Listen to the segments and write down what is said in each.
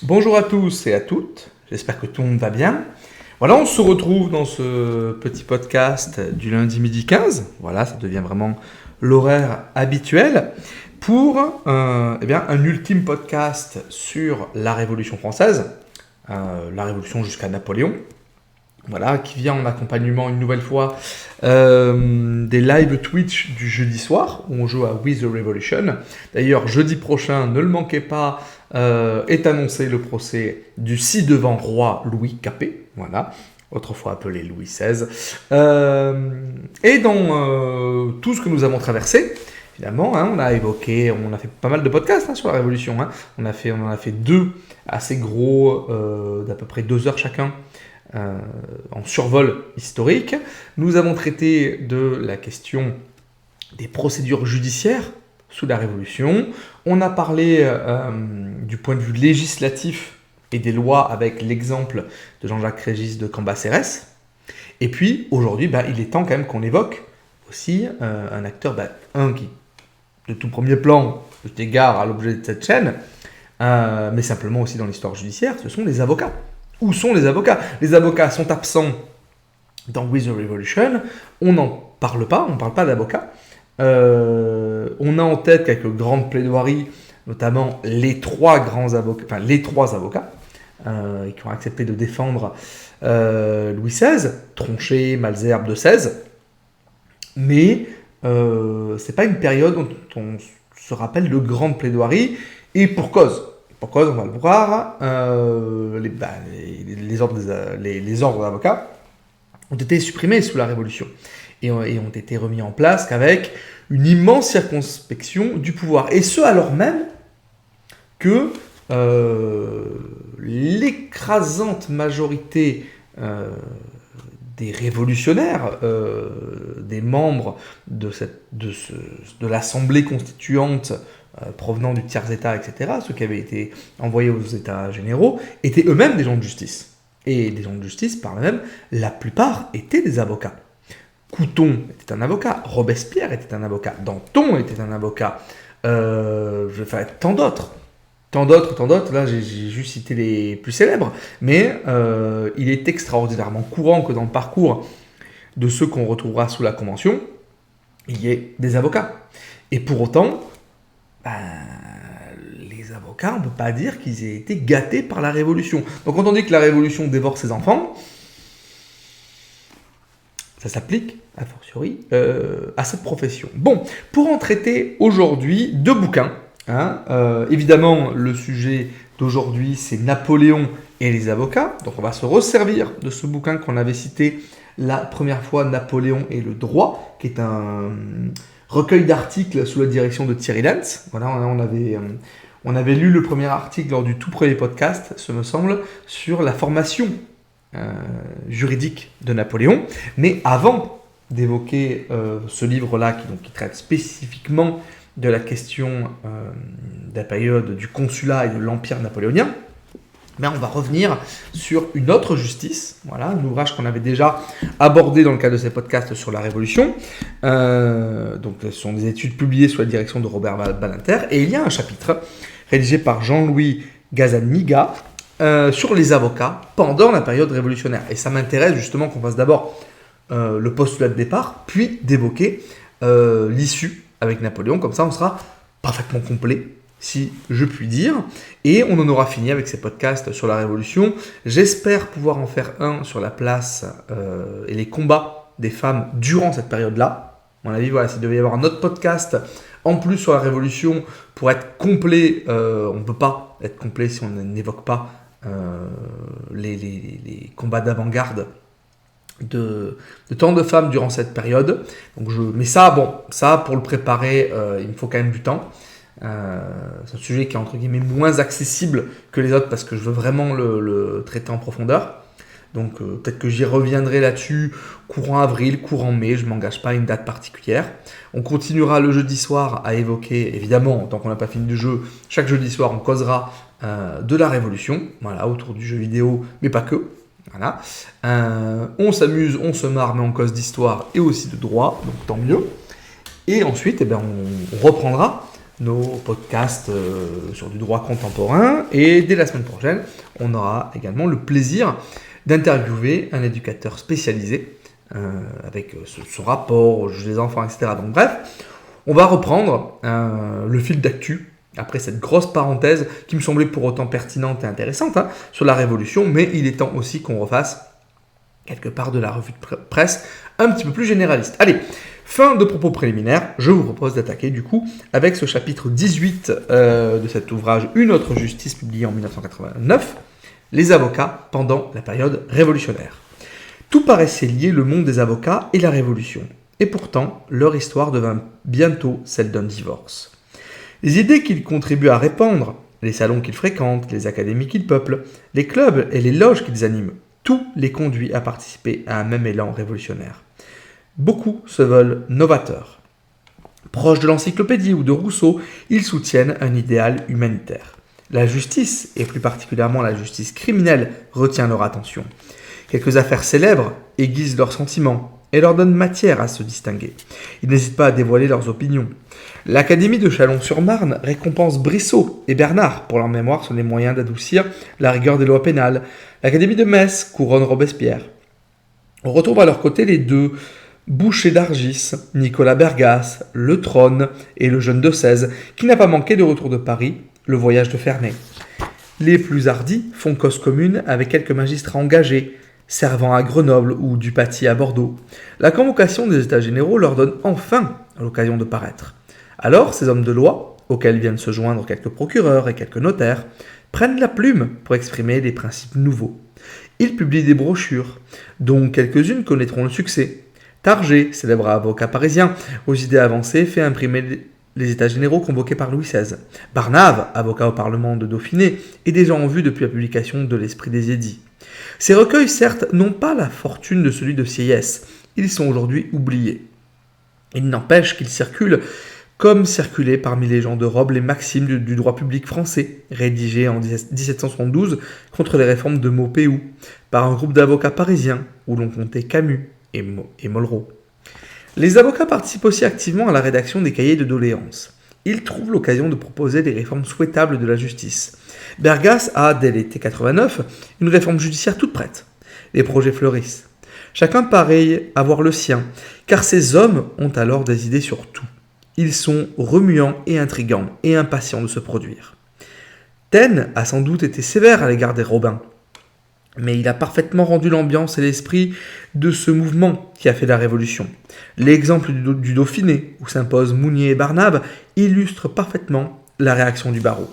Bonjour à tous et à toutes, j'espère que tout le monde va bien. Voilà, on se retrouve dans ce petit podcast du lundi midi 15. Voilà, ça devient vraiment l'horaire habituel pour un ultime podcast sur la Révolution française, la Révolution jusqu'à Napoléon. Voilà, qui vient en accompagnement une nouvelle fois des live Twitch du jeudi soir où on joue à With the Revolution. D'ailleurs, jeudi prochain, ne le manquez pas, est annoncé le procès du ci-devant roi Louis Capet, voilà, autrefois appelé Louis XVI. Et dans tout ce que nous avons traversé, finalement, on a fait pas mal de podcasts sur la Révolution. On en a fait deux assez gros, d'à peu près 2 heures chacun. En survol historique. Nous avons traité de la question des procédures judiciaires sous la Révolution. On a parlé du point de vue législatif et des lois avec l'exemple de Jean-Jacques Régis de Cambacérès. Et puis, aujourd'hui, il est temps quand même qu'on évoque aussi un acteur, qui, de tout premier plan, je t'égare à l'objet de cette chaîne, mais simplement aussi dans l'histoire judiciaire, ce sont les avocats. Où sont les avocats ? Les avocats sont absents dans We the Revolution. On n'en parle pas, on ne parle pas d'avocats. On a en tête quelques grandes plaidoiries, notamment les trois avocats qui ont accepté de défendre Louis XVI, Tronchet, Malesherbes, de XVI. Mais c'est pas une période dont on se rappelle de grandes plaidoiries, et pour cause. Pourquoi ? On va le voir. Les ordres d'avocats ont été supprimés sous la Révolution et ont été remis en place qu'avec une immense circonspection du pouvoir. Et ce, alors même que l'écrasante majorité des révolutionnaires, des membres de l'Assemblée constituante provenant du tiers-État, etc., ceux qui avaient été envoyés aux États généraux, étaient eux-mêmes des gens de justice. Et des gens de justice, par là même, la plupart étaient des avocats. Couthon était un avocat, Robespierre était un avocat, Danton était un avocat, tant d'autres. Tant d'autres, là j'ai juste cité les plus célèbres, mais il est extraordinairement courant que dans le parcours de ceux qu'on retrouvera sous la Convention, il y ait des avocats. Et pour autant, les avocats, on ne peut pas dire qu'ils aient été gâtés par la Révolution. Donc quand on dit que la Révolution dévore ses enfants, ça s'applique, a fortiori, à cette profession. Bon, pour en traiter aujourd'hui 2 bouquins. Évidemment, le sujet d'aujourd'hui, c'est Napoléon et les avocats. Donc on va se resservir de ce bouquin qu'on avait cité la première fois, Napoléon et le droit, qui est un recueil d'articles sous la direction de Thierry Lentz. Voilà, on avait lu le premier article lors du tout premier podcast, ce me semble, sur la formation juridique de Napoléon. Mais avant d'évoquer ce livre-là, qui traite spécifiquement de la question de la période du consulat et de l'empire napoléonien, on va revenir sur une autre justice, voilà, un ouvrage qu'on avait déjà abordé dans le cadre de ces podcasts sur la Révolution. Donc, ce sont des études publiées sous la direction de Robert Badinter, et il y a un chapitre rédigé par Jean-Louis Gazaniga sur les avocats pendant la période révolutionnaire. Et ça m'intéresse justement qu'on fasse d'abord le postulat de départ, puis d'évoquer l'issue avec Napoléon, comme ça on sera parfaitement complet, si je puis dire, et on en aura fini avec ces podcasts sur la Révolution. J'espère pouvoir en faire un sur la place et les combats des femmes durant cette période-là. À mon avis, voilà, s'il devait y avoir un autre podcast en plus sur la Révolution pour être complet, on ne peut pas être complet si on n'évoque pas les combats d'avant-garde de tant de femmes durant cette période. Mais ça, pour le préparer, il me faut quand même du temps. C'est un sujet qui est entre guillemets moins accessible que les autres parce que je veux vraiment le traiter en profondeur. Donc peut-être que j'y reviendrai là-dessus courant avril, courant mai, je ne m'engage pas à une date particulière. On continuera le jeudi soir à évoquer, évidemment, tant qu'on n'a pas fini le jeu, chaque jeudi soir on causera de la Révolution, voilà, autour du jeu vidéo, mais pas que. Voilà. On s'amuse, on se marre, mais on cause d'histoire et aussi de droit, donc tant mieux. Et ensuite, on reprendra nos podcasts sur du droit contemporain. Et dès la semaine prochaine, on aura également le plaisir d'interviewer un éducateur spécialisé avec son rapport au juge des enfants, etc. Donc bref, on va reprendre le fil d'actu après cette grosse parenthèse qui me semblait pour autant pertinente et intéressante sur la Révolution, mais il est temps aussi qu'on refasse quelque part de la revue de presse un petit peu plus généraliste. Allez, fin de propos préliminaires, je vous propose d'attaquer du coup avec ce chapitre 18 de cet ouvrage Une autre justice publié en 1989, les avocats pendant la période révolutionnaire. Tout paraissait lier le monde des avocats et la Révolution, et pourtant leur histoire devint bientôt celle d'un divorce. Les idées qu'ils contribuent à répandre, les salons qu'ils fréquentent, les académies qu'ils peuplent, les clubs et les loges qu'ils animent, tout les conduit à participer à un même élan révolutionnaire. Beaucoup se veulent novateurs. Proches de l'encyclopédie ou de Rousseau, ils soutiennent un idéal humanitaire. La justice, et plus particulièrement la justice criminelle, retient leur attention. Quelques affaires célèbres aiguisent leurs sentiments et leur donnent matière à se distinguer. Ils n'hésitent pas à dévoiler leurs opinions. L'Académie de Chalon-sur-Marne récompense Brissot et Bernard pour leur mémoire sur les moyens d'adoucir la rigueur des lois pénales. L'Académie de Metz couronne Robespierre. On retrouve à leur côté les deux Boucher d'Argis, Nicolas Bergas, Le Trône et le jeune de 16, qui n'a pas manqué de retour de Paris, le voyage de Ferney. Les plus hardis font cause commune avec quelques magistrats engagés, Servant à Grenoble ou Dupaty à Bordeaux. La convocation des États généraux leur donne enfin l'occasion de paraître. Alors, ces hommes de loi, auxquels viennent se joindre quelques procureurs et quelques notaires, prennent la plume pour exprimer des principes nouveaux. Ils publient des brochures, dont quelques-unes connaîtront le succès. Targé, célèbre avocat parisien, aux idées avancées, fait imprimer les États généraux convoqués par Louis XVI. Barnave, avocat au Parlement de Dauphiné, est déjà en vue depuis la publication de l'Esprit des Édits. Ces recueils, certes, n'ont pas la fortune de celui de Sieyès. Ils sont aujourd'hui oubliés. Il n'empêche qu'ils circulent comme circulaient parmi les gens de robe les maximes du droit public français, rédigées en 1772 contre les réformes de Maupeou, par un groupe d'avocats parisiens où l'on comptait Camus et Mollereau. Les avocats participent aussi activement à la rédaction des cahiers de doléances. Ils trouvent l'occasion de proposer des réformes souhaitables de la justice. Bergas a, dès l'été 89, une réforme judiciaire toute prête. Les projets fleurissent. Chacun paraît avoir le sien, car ces hommes ont alors des idées sur tout. Ils sont remuants et intrigants, et impatients de se produire. Taine a sans doute été sévère à l'égard des Robins, mais il a parfaitement rendu l'ambiance et l'esprit de ce mouvement qui a fait la Révolution. L'exemple du Dauphiné, où s'imposent Mounier et Barnave, illustre parfaitement la réaction du barreau.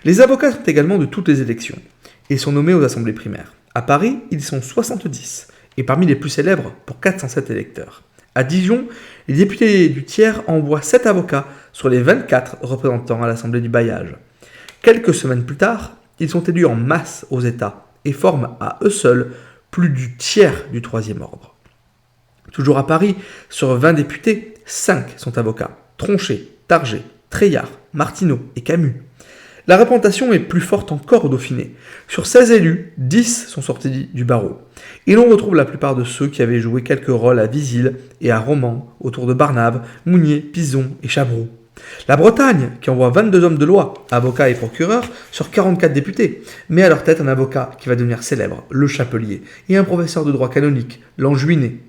Les avocats sont également de toutes les élections et sont nommés aux assemblées primaires. À Paris, ils sont 70, et parmi les plus célèbres pour 407 électeurs. À Dijon, les députés du tiers envoient 7 avocats sur les 24 représentants à l'Assemblée du bailliage. Quelques semaines plus tard, ils sont élus en masse aux États et forment à eux seuls plus du tiers du troisième ordre. Toujours à Paris, sur 20 députés, 5 sont avocats. Tronchet, Targé, Treillard, Martineau et Camus. La représentation est plus forte encore au Dauphiné. Sur 16 élus, 10 sont sortis du barreau. Et l'on retrouve la plupart de ceux qui avaient joué quelques rôles à Visil et à Romans, autour de Barnave, Mounier, Pizon et Chabroux. La Bretagne, qui envoie 22 hommes de loi, avocats et procureurs, sur 44 députés, met à leur tête un avocat qui va devenir célèbre, le Chapelier, et un professeur de droit canonique, l'Anjuiné.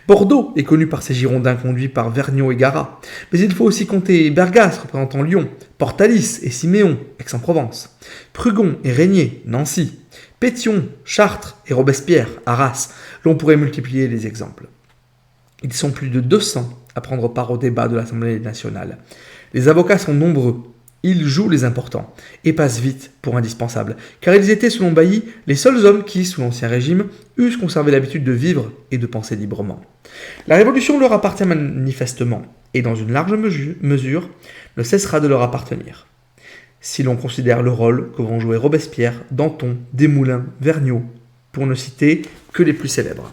Bordeaux est connu par ses Girondins conduits par Vergniaud et Garat, mais il faut aussi compter Bergas représentant Lyon, Portalis et Siméon, Aix-en-Provence, Prugon et Régnier, Nancy, Pétion, Chartres et Robespierre, Arras. L'on pourrait multiplier les exemples. Ils sont plus de 200 à prendre part au débat de l'Assemblée nationale. Les avocats sont nombreux, ils jouent les importants et passent vite pour indispensables, car ils étaient, selon Bailly, les seuls hommes qui, sous l'Ancien Régime, eussent conservé l'habitude de vivre et de penser librement. La Révolution leur appartient manifestement, et dans une large mesure, ne cessera de leur appartenir. Si l'on considère le rôle que vont jouer Robespierre, Danton, Desmoulins, Vergniaud, pour ne citer que les plus célèbres.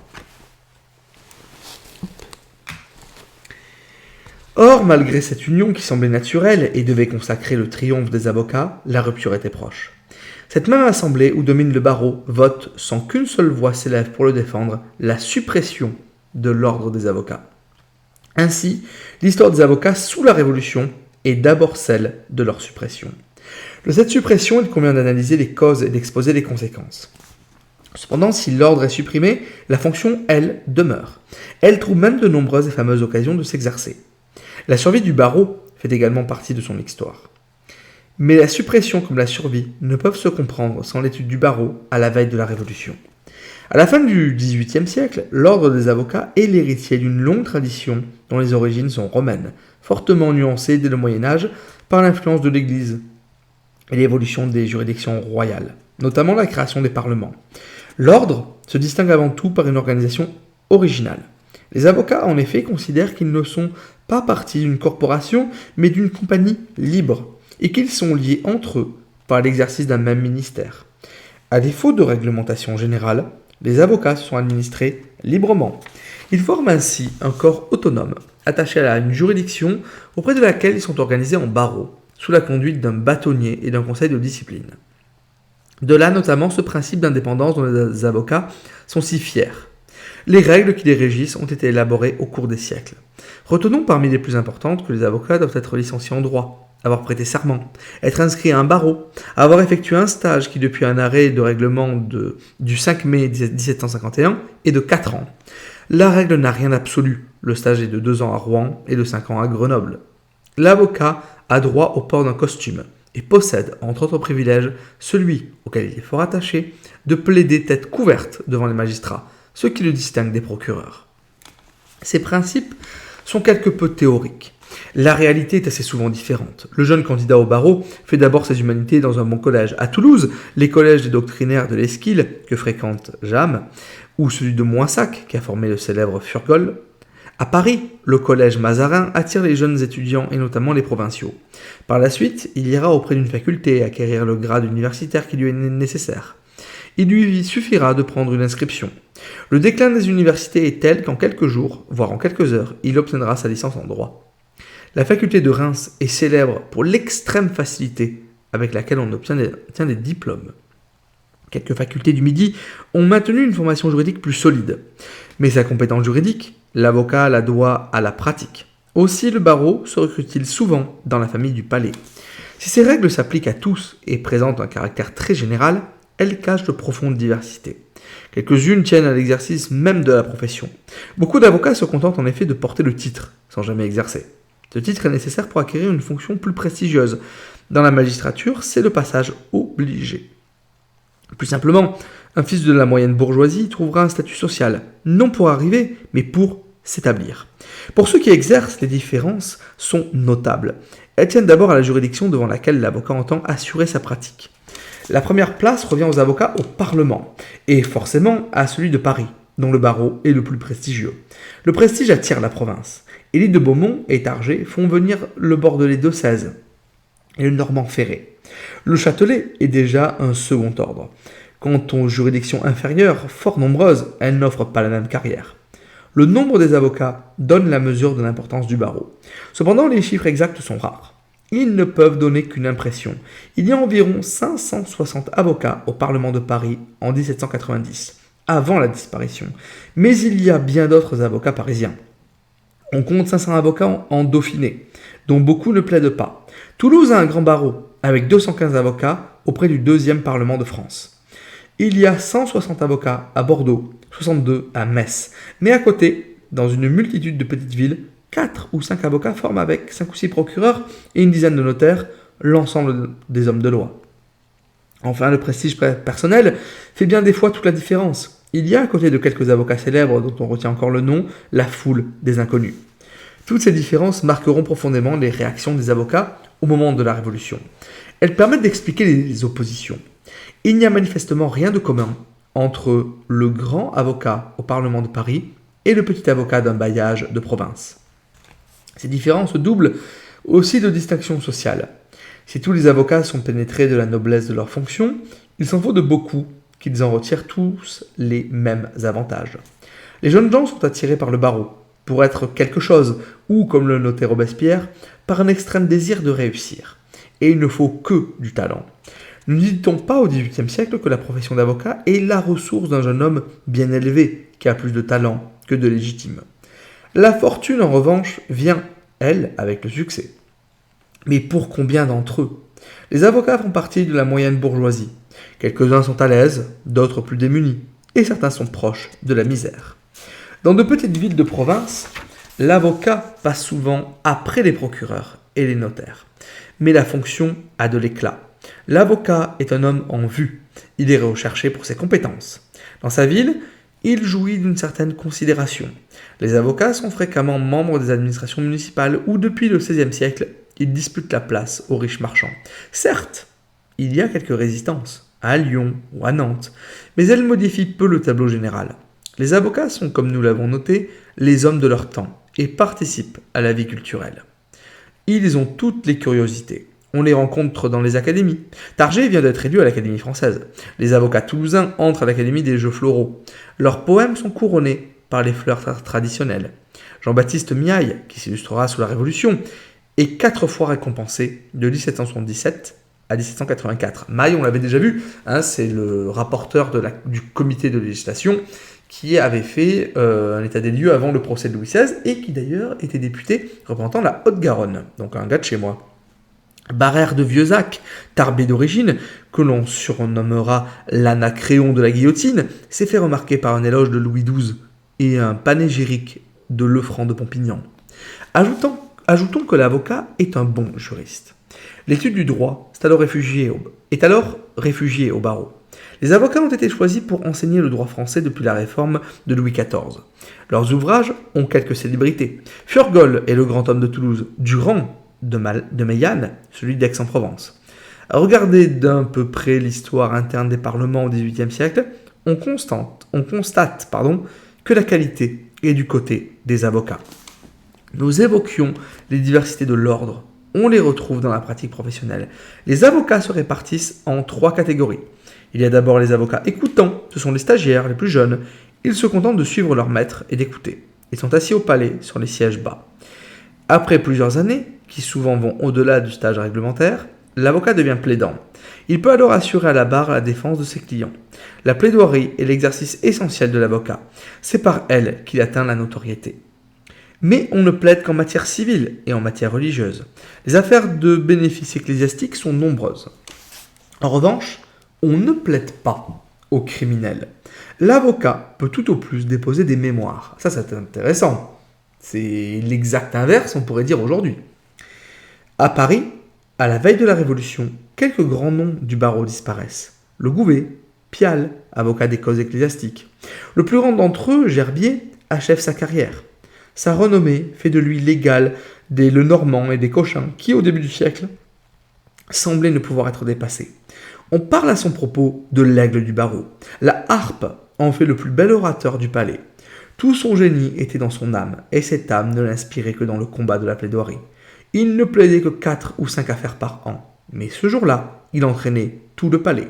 Or, malgré cette union qui semblait naturelle et devait consacrer le triomphe des avocats, la rupture était proche. Cette même assemblée où domine le barreau vote, sans qu'une seule voix s'élève pour le défendre, la suppression de l'ordre des avocats. Ainsi, l'histoire des avocats sous la Révolution et d'abord celle de leur suppression. De cette suppression, il convient d'analyser les causes et d'exposer les conséquences. Cependant, si l'ordre est supprimé, la fonction, elle, demeure. Elle trouve même de nombreuses et fameuses occasions de s'exercer. La survie du barreau fait également partie de son histoire. Mais la suppression comme la survie ne peuvent se comprendre sans l'étude du barreau à la veille de la Révolution. À la fin du XVIIIe siècle, l'ordre des avocats est l'héritier d'une longue tradition dont les origines sont romaines, fortement nuancée dès le Moyen-Âge par l'influence de l'Église et l'évolution des juridictions royales, notamment la création des parlements. L'ordre se distingue avant tout par une organisation originale. Les avocats, en effet, considèrent qu'ils ne sont pas partie d'une corporation, mais d'une compagnie libre, et qu'ils sont liés entre eux par l'exercice d'un même ministère. À défaut de réglementation générale, les avocats sont administrés librement. Ils forment ainsi un corps autonome, attaché à une juridiction auprès de laquelle ils sont organisés en barreau, sous la conduite d'un bâtonnier et d'un conseil de discipline. De là notamment ce principe d'indépendance dont les avocats sont si fiers. Les règles qui les régissent ont été élaborées au cours des siècles. Retenons parmi les plus importantes que les avocats doivent être licenciés en droit, avoir prêté serment, être inscrits à un barreau, avoir effectué un stage qui depuis un arrêt de règlement du 5 mai 1751 est de 4 ans. La règle n'a rien d'absolu, le stage est de 2 ans à Rouen et de 5 ans à Grenoble. L'avocat a droit au port d'un costume et possède, entre autres privilèges, celui auquel il est fort attaché, de plaider tête couverte devant les magistrats, ce qui le distingue des procureurs. Ces principes sont quelque peu théoriques. La réalité est assez souvent différente. Le jeune candidat au barreau fait d'abord ses humanités dans un bon collège. À Toulouse, les collèges des doctrinaires de l'Esquile, que fréquente Jam, ou celui de Moissac, qui a formé le célèbre Furgol. À Paris, le collège Mazarin attire les jeunes étudiants et notamment les provinciaux. Par la suite, il ira auprès d'une faculté et acquérir le grade universitaire qui lui est nécessaire. Il lui suffira de prendre une inscription. Le déclin des universités est tel qu'en quelques jours, voire en quelques heures, il obtiendra sa licence en droit. La faculté de Reims est célèbre pour l'extrême facilité avec laquelle on obtient des diplômes. Quelques facultés du Midi ont maintenu une formation juridique plus solide. Mais sa compétence juridique, l'avocat la doit à la pratique. Aussi, le barreau se recrute-t-il souvent dans la famille du palais. Si ces règles s'appliquent à tous et présentent un caractère très général, elles cachent de profondes diversités. Quelques-unes tiennent à l'exercice même de la profession. Beaucoup d'avocats se contentent en effet de porter le titre, sans jamais exercer. Ce titre est nécessaire pour acquérir une fonction plus prestigieuse. Dans la magistrature, c'est le passage obligé. Plus simplement, un fils de la moyenne bourgeoisie trouvera un statut social, non pour arriver, mais pour s'établir. Pour ceux qui exercent, les différences sont notables. Elles tiennent d'abord à la juridiction devant laquelle l'avocat entend assurer sa pratique. La première place revient aux avocats au Parlement, et forcément à celui de Paris, dont le barreau est le plus prestigieux. Le prestige attire la province. Élie de Beaumont et Targé font venir le Bordelais de 16 et le Normand Ferré. Le Châtelet est déjà un second ordre. Quant aux juridictions inférieures, fort nombreuses, elles n'offrent pas la même carrière. Le nombre des avocats donne la mesure de l'importance du barreau. Cependant, les chiffres exacts sont rares. Ils ne peuvent donner qu'une impression. Il y a environ 560 avocats au Parlement de Paris en 1790, avant la disparition. Mais il y a bien d'autres avocats parisiens. On compte 500 avocats en Dauphiné, dont beaucoup ne plaident pas. Toulouse a un grand barreau, avec 215 avocats auprès du 2e Parlement de France. Il y a 160 avocats à Bordeaux, 62 à Metz. Mais à côté, dans une multitude de petites villes, 4 ou 5 avocats forment avec 5 ou 6 procureurs et une dizaine de notaires l'ensemble des hommes de loi. Enfin, le prestige personnel fait bien des fois toute la différence. Il y a, à côté de quelques avocats célèbres dont on retient encore le nom, la foule des inconnus. Toutes ces différences marqueront profondément les réactions des avocats au moment de la Révolution. Elles permettent d'expliquer les oppositions. Il n'y a manifestement rien de commun entre le grand avocat au Parlement de Paris et le petit avocat d'un bailliage de province. Ces différences doublent aussi de distinctions sociales. Si tous les avocats sont pénétrés de la noblesse de leur fonction, il s'en faut de beaucoup qu'ils en retirent tous les mêmes avantages. Les jeunes gens sont attirés par le barreau, pour être quelque chose, ou, comme le notait Robespierre, par un extrême désir de réussir. Et il ne faut que du talent. Ne dit-on pas au XVIIIe siècle que la profession d'avocat est la ressource d'un jeune homme bien élevé, qui a plus de talent que de légitime. La fortune, en revanche, vient, elle, avec le succès. Mais pour combien d'entre eux? Les avocats font partie de la moyenne bourgeoisie. Quelques-uns sont à l'aise, d'autres plus démunis, et certains sont proches de la misère. Dans de petites villes de province, l'avocat passe souvent après les procureurs et les notaires. Mais la fonction a de l'éclat. L'avocat est un homme en vue. Il est recherché pour ses compétences. Dans sa ville, il jouit d'une certaine considération. Les avocats sont fréquemment membres des administrations municipales où, depuis le XVIe siècle, ils disputent la place aux riches marchands. Certes, il y a quelques résistances, à Lyon ou à Nantes, mais elles modifient peu le tableau général. Les avocats sont, comme nous l'avons noté, les hommes de leur temps et participent à la vie culturelle. Ils ont toutes les curiosités. On les rencontre dans les académies. Targé vient d'être élu à l'Académie française. Les avocats toulousains entrent à l'Académie des Jeux floraux. Leurs poèmes sont couronnés par les fleurs traditionnelles. Jean-Baptiste Miaille, qui s'illustrera sous la Révolution, est 4 fois récompensé de 1777 à 1784. Maille, on l'avait déjà vu, c'est le rapporteur du comité de législation qui avait fait un état des lieux avant le procès de Louis XVI et qui d'ailleurs était député représentant la Haute-Garonne, donc un gars de chez moi. Barère de Vieuxac, tarbé d'origine, que l'on surnommera l'Anacréon de la guillotine, s'est fait remarquer par un éloge de Louis XII et un panégyrique de Lefranc de Pompignan. Ajoutons que l'avocat est un bon juriste. L'étude du droit est alors réfugiée au barreau. Les avocats ont été choisis pour enseigner le droit français depuis la réforme de Louis XIV. Leurs ouvrages ont quelques célébrités. Furgol est le grand homme de Toulouse, Durand de Meilhan, celui d'Aix-en-Provence. À regarder d'un peu près l'histoire interne des parlements au XVIIIe siècle, on constate que la qualité est du côté des avocats. Nous évoquions les diversités de l'ordre. On les retrouve dans la pratique professionnelle. Les avocats se répartissent en 3 catégories. Il y a d'abord les avocats écoutants, ce sont les stagiaires, les plus jeunes. Ils se contentent de suivre leur maître et d'écouter. Ils sont assis au palais sur les sièges bas. Après plusieurs années, qui souvent vont au-delà du stage réglementaire, l'avocat devient plaidant. Il peut alors assurer à la barre la défense de ses clients. La plaidoirie est l'exercice essentiel de l'avocat. C'est par elle qu'il atteint la notoriété. Mais on ne plaide qu'en matière civile et en matière religieuse. Les affaires de bénéfices ecclésiastiques sont nombreuses. En revanche, on ne plaide pas aux criminels. L'avocat peut tout au plus déposer des mémoires. Ça, c'est intéressant. C'est l'exact inverse, on pourrait dire aujourd'hui. À Paris, à la veille de la Révolution, quelques grands noms du barreau disparaissent. Le Gouvet, Pial, avocat des causes ecclésiastiques. Le plus grand d'entre eux, Gerbier, achève sa carrière. Sa renommée fait de lui l'égal des Lenormand et des Cochin, qui, au début du siècle, semblaient ne pouvoir être dépassés. On parle à son propos de l'aigle du barreau. La harpe en fait le plus bel orateur du palais. Tout son génie était dans son âme, et cette âme ne l'inspirait que dans le combat de la plaidoirie. Il ne plaidait que 4 ou 5 affaires par an, mais ce jour-là, il entraînait tout le palais.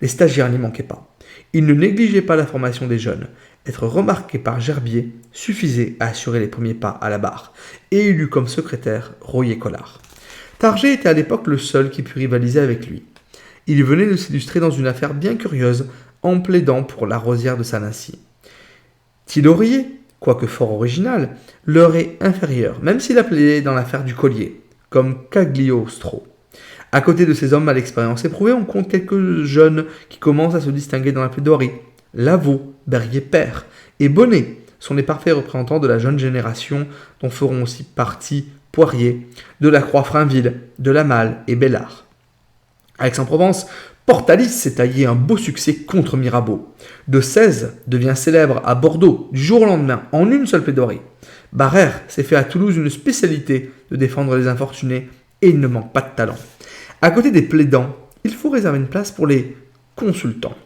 Les stagiaires n'y manquaient pas. Il ne négligeait pas la formation des jeunes. Être remarqué par Gerbier suffisait à assurer les premiers pas à la barre, et il eut comme secrétaire Royer-Collard. Targé était à l'époque le seul qui put rivaliser avec lui. Il venait de s'illustrer dans une affaire bien curieuse en plaidant pour la rosière de Saint-Nacy. Thilorier, quoique fort original, leur est inférieur, même s'il a plaidé dans l'affaire du collier, comme Cagliostro. À côté de ces hommes à l'expérience éprouvée, on compte quelques jeunes qui commencent à se distinguer dans la plaidoirie. Lavaux, Berrier-Père et Bonnet sont les parfaits représentants de la jeune génération dont feront aussi partie Poirier, Delacroix-Frainville, Delamal et Bellart. À Aix-en-Provence, Portalis s'est taillé un beau succès contre Mirabeau. De 16 devient célèbre à Bordeaux du jour au lendemain en une seule plaidoirie. Barère s'est fait à Toulouse une spécialité de défendre les infortunés et il ne manque pas de talent. À côté des plaidants, il faut réserver une place pour les consultants.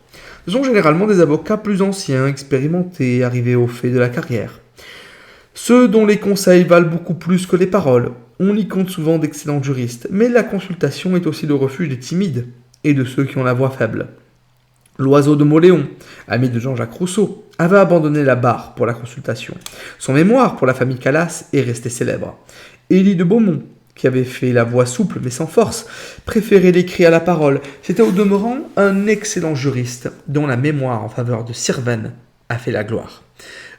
Ce sont généralement des avocats plus anciens, expérimentés, arrivés au fait de la carrière. Ceux dont les conseils valent beaucoup plus que les paroles. On y compte souvent d'excellents juristes, mais la consultation est aussi le refuge des timides et de ceux qui ont la voix faible. Loiseau de Mauléon, ami de Jean-Jacques Rousseau, avait abandonné la barre pour la consultation. Son mémoire pour la famille Calas est resté célèbre. Élie de Beaumont, qui avait fait la voix souple mais sans force, préférait l'écrit à la parole. C'était au demeurant un excellent juriste dont la mémoire en faveur de Sirven a fait la gloire.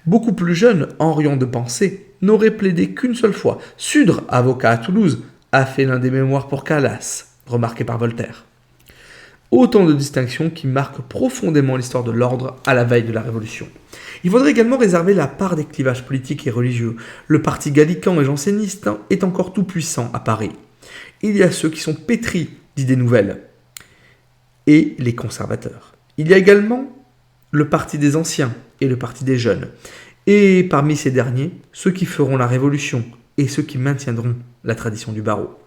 Beaucoup plus jeune, Henrion de Pensée n'aurait plaidé qu'une seule fois. Sudre, avocat à Toulouse, a fait l'un des mémoires pour Calas, remarqué par Voltaire. Autant de distinctions qui marquent profondément l'histoire de l'ordre à la veille de la Révolution. Il faudrait également réserver la part des clivages politiques et religieux. Le parti gallican et janséniste est encore tout puissant à Paris. Il y a ceux qui sont pétris d'idées nouvelles et les conservateurs. Il y a également le parti des anciens et le parti des jeunes. Et parmi ces derniers, ceux qui feront la Révolution et ceux qui maintiendront la tradition du barreau.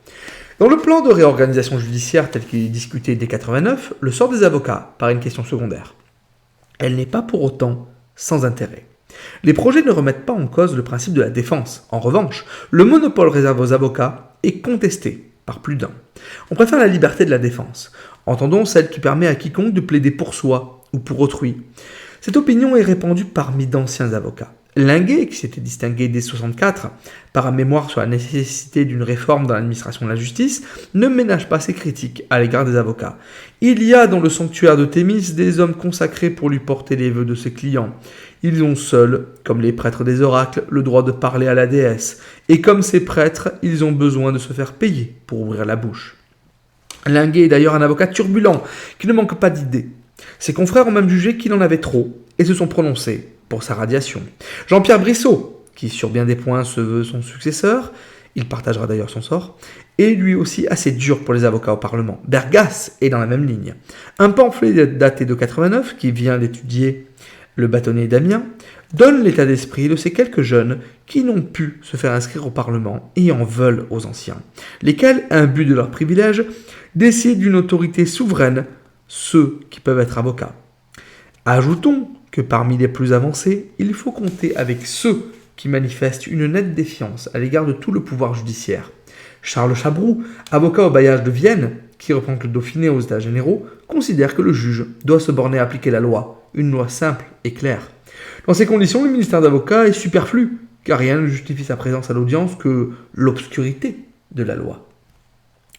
Dans le plan de réorganisation judiciaire tel qu'il est discuté dès 89, le sort des avocats paraît une question secondaire. Elle n'est pas pour autant sans intérêt. Les projets ne remettent pas en cause le principe de la défense. En revanche, le monopole réservé aux avocats est contesté par plus d'un. On préfère la liberté de la défense. Entendons celle qui permet à quiconque de plaider pour soi ou pour autrui. Cette opinion est répandue parmi d'anciens avocats. Linguet, qui s'était distingué dès 1964 par un mémoire sur la nécessité d'une réforme dans l'administration de la justice, ne ménage pas ses critiques à l'égard des avocats. Il y a dans le sanctuaire de Thémis des hommes consacrés pour lui porter les vœux de ses clients. Ils ont seuls, comme les prêtres des oracles, le droit de parler à la déesse, et comme ces prêtres, ils ont besoin de se faire payer pour ouvrir la bouche. Linguet est d'ailleurs un avocat turbulent, qui ne manque pas d'idées. Ses confrères ont même jugé qu'il en avait trop, et se sont prononcés pour sa radiation. Jean-Pierre Brissot, qui sur bien des points se veut son successeur, il partagera d'ailleurs son sort, est lui aussi assez dur pour les avocats au Parlement. Bergasse est dans la même ligne. Un pamphlet daté de 89, qui vient d'étudier le bâtonnier d'Amiens, donne l'état d'esprit de ces quelques jeunes qui n'ont pu se faire inscrire au Parlement et en veulent aux anciens, lesquels, imbus de leurs privilèges, décident d'une autorité souveraine, ceux qui peuvent être avocats. Ajoutons que parmi les plus avancés, il faut compter avec ceux qui manifestent une nette défiance à l'égard de tout le pouvoir judiciaire. Charles Chabroux, avocat au bailliage de Vienne, qui représente le Dauphiné aux États généraux, considère que le juge doit se borner à appliquer la loi, une loi simple et claire. Dans ces conditions, le ministère d'avocat est superflu, car rien ne justifie sa présence à l'audience que l'obscurité de la loi.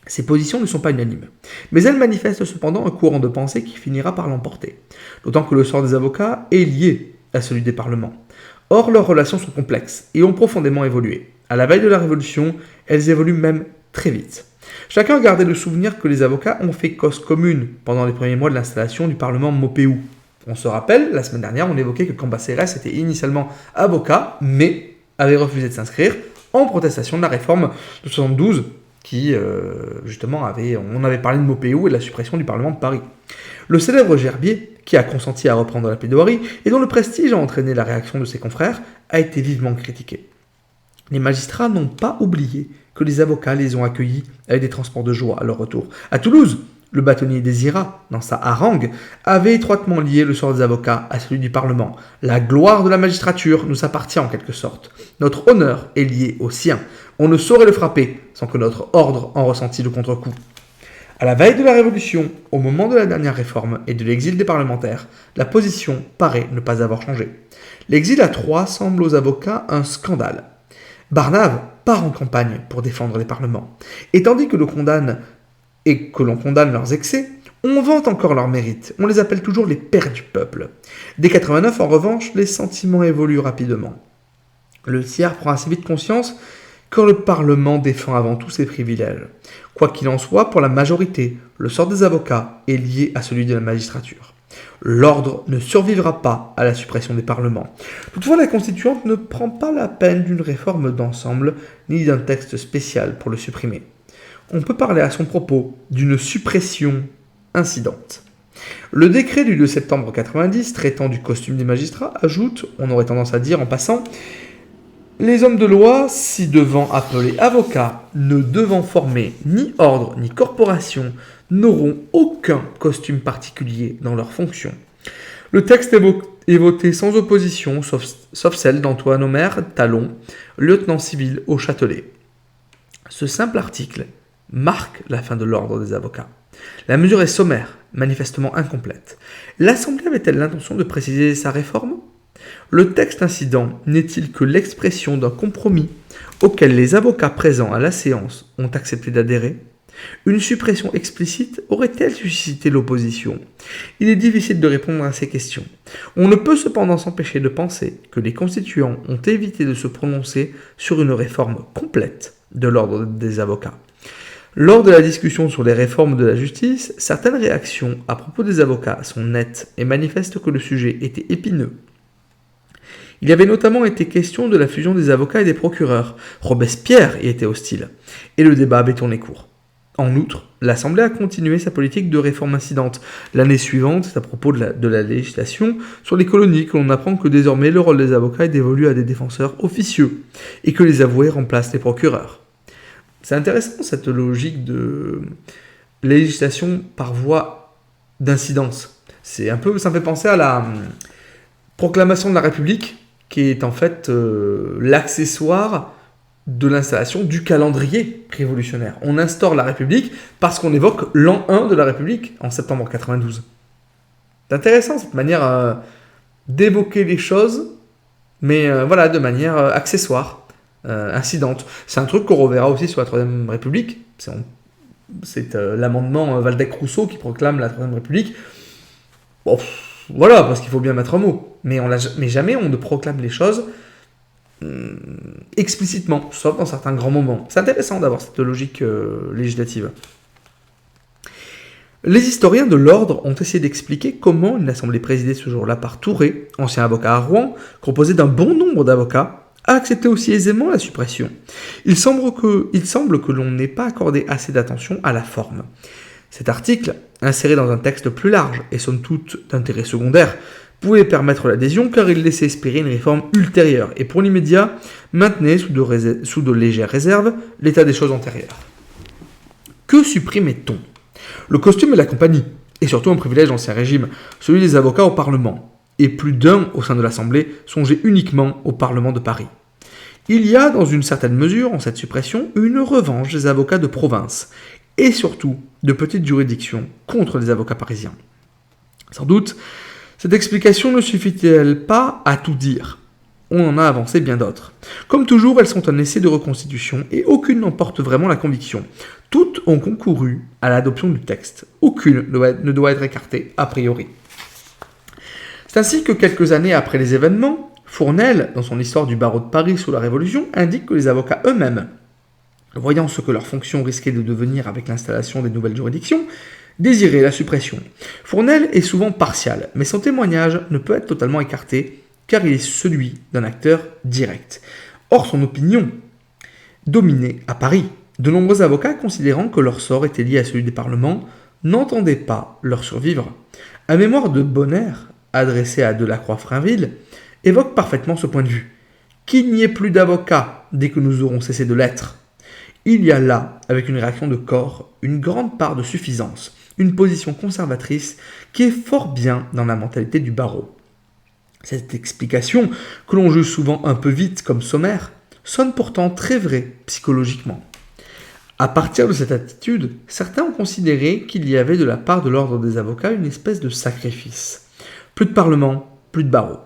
Ces positions ne sont pas unanimes, mais elles manifestent cependant un courant de pensée qui finira par l'emporter, d'autant que le sort des avocats est lié à celui des parlements. Or, leurs relations sont complexes et ont profondément évolué. À la veille de la Révolution, elles évoluent même très vite. Chacun a gardé le souvenir que les avocats ont fait cause commune pendant les premiers mois de l'installation du Parlement Maupeou. On se rappelle, la semaine dernière, on évoquait que Cambacérès était initialement avocat, mais avait refusé de s'inscrire en protestation de la réforme de 72, qui, justement, on avait parlé de Maupeou et de la suppression du Parlement de Paris. Le célèbre Gerbier, qui a consenti à reprendre la plaidoirie et dont le prestige a entraîné la réaction de ses confrères, a été vivement critiqué. Les magistrats n'ont pas oublié que les avocats les ont accueillis avec des transports de joie à leur retour. À Toulouse, le bâtonnier Désirat, dans sa harangue, avait étroitement lié le sort des avocats à celui du Parlement. La gloire de la magistrature nous appartient en quelque sorte. Notre honneur est lié au sien. On ne saurait le frapper sans que notre ordre en ressentît le contre-coup. À la veille de la Révolution, au moment de la dernière réforme et de l'exil des parlementaires, la position paraît ne pas avoir changé. L'exil à Troyes semble aux avocats un scandale. Barnave part en campagne pour défendre les parlements. Et tandis que l'on condamne leurs excès, on vante encore leurs mérites. On les appelle toujours les pères du peuple. Dès 89, en revanche, les sentiments évoluent rapidement. Le tiers prend assez vite conscience que le Parlement défend avant tout ses privilèges. Quoi qu'il en soit, pour la majorité, le sort des avocats est lié à celui de la magistrature. L'ordre ne survivra pas à la suppression des parlements. Toutefois, la Constituante ne prend pas la peine d'une réforme d'ensemble, ni d'un texte spécial pour le supprimer. On peut parler à son propos d'une suppression incidente. Le décret du 2 septembre 90 traitant du costume des magistrats ajoute, on aurait tendance à dire en passant, les hommes de loi, si devant appeler avocats, ne devant former ni ordre ni corporation, n'auront aucun costume particulier dans leurs fonctions. Le texte est voté sans opposition, sauf celle d'Antoine Omer Talon, lieutenant civil au Châtelet. Ce simple article marque la fin de l'ordre des avocats. La mesure est sommaire, manifestement incomplète. L'Assemblée avait-elle l'intention de préciser sa réforme ? Le texte incident n'est-il que l'expression d'un compromis auquel les avocats présents à la séance ont accepté d'adhérer ? Une suppression explicite aurait-elle suscité l'opposition ? Il est difficile de répondre à ces questions. On ne peut cependant s'empêcher de penser que les constituants ont évité de se prononcer sur une réforme complète de l'ordre des avocats. Lors de la discussion sur les réformes de la justice, certaines réactions à propos des avocats sont nettes et manifestent que le sujet était épineux. Il y avait notamment été question de la fusion des avocats et des procureurs. Robespierre y était hostile, et le débat avait tourné court. En outre, l'Assemblée a continué sa politique de réforme incidente. L'année suivante, c'est à propos de la législation sur les colonies que l'on apprend que désormais le rôle des avocats est dévolu à des défenseurs officieux, et que les avoués remplacent les procureurs. C'est intéressant cette logique de législation par voie d'incidence. Ça me fait penser à la proclamation de la République, qui est en fait l'accessoire de l'installation du calendrier révolutionnaire. On instaure la République parce qu'on évoque l'an 1 de la République en septembre 92. C'est intéressant cette manière d'évoquer les choses, mais de manière accessoire, incidente. C'est un truc qu'on reverra aussi sur la Troisième République. C'est l'amendement Waldeck-Rousseau qui proclame la Troisième République. Bon, parce qu'il faut bien mettre un mot. Mais jamais on ne proclame les choses explicitement, sauf dans certains grands moments. C'est intéressant d'avoir cette logique législative. Les historiens de l'ordre ont essayé d'expliquer comment une assemblée présidée ce jour-là par Touré, ancien avocat à Rouen, composé d'un bon nombre d'avocats, a accepté aussi aisément la suppression. Il semble que l'on n'ait pas accordé assez d'attention à la forme. Cet article, inséré dans un texte plus large et somme toute d'intérêt secondaire, pouvait permettre l'adhésion car il laissait espérer une réforme ultérieure et pour l'immédiat maintenait sous de légères réserves l'état des choses antérieures. Que supprimait-on ? Le costume et la compagnie, et surtout un privilège d'Ancien Régime, celui des avocats au Parlement, et plus d'un au sein de l'Assemblée songeait uniquement au Parlement de Paris. Il y a, dans une certaine mesure, en cette suppression, une revanche des avocats de province, et surtout de petites juridictions contre les avocats parisiens. Sans doute, cette explication ne suffit-elle pas à tout dire ? On en a avancé bien d'autres. Comme toujours, elles sont un essai de reconstitution et aucune n'en porte vraiment la conviction. Toutes ont concouru à l'adoption du texte. Aucune ne doit être écartée a priori. C'est ainsi que quelques années après les événements, Fournel, dans son histoire du barreau de Paris sous la Révolution, indique que les avocats eux-mêmes, voyant ce que leur fonction risquait de devenir avec l'installation des nouvelles juridictions, désiraient la suppression. Fournel est souvent partial, mais son témoignage ne peut être totalement écarté, car il est celui d'un acteur direct. Or, son opinion dominait à Paris. De nombreux avocats, considérant que leur sort était lié à celui des parlements, n'entendaient pas leur survivre. Un mémoire de Bonner, adressé à Delacroix-Frainville, évoque parfaitement ce point de vue. Qu'il n'y ait plus d'avocats dès que nous aurons cessé de l'être. Il y a là, avec une réaction de corps, une grande part de suffisance, une position conservatrice qui est fort bien dans la mentalité du barreau. Cette explication, que l'on juge souvent un peu vite comme sommaire, sonne pourtant très vraie psychologiquement. À partir de cette attitude, certains ont considéré qu'il y avait de la part de l'ordre des avocats une espèce de sacrifice. Plus de parlement, plus de barreau.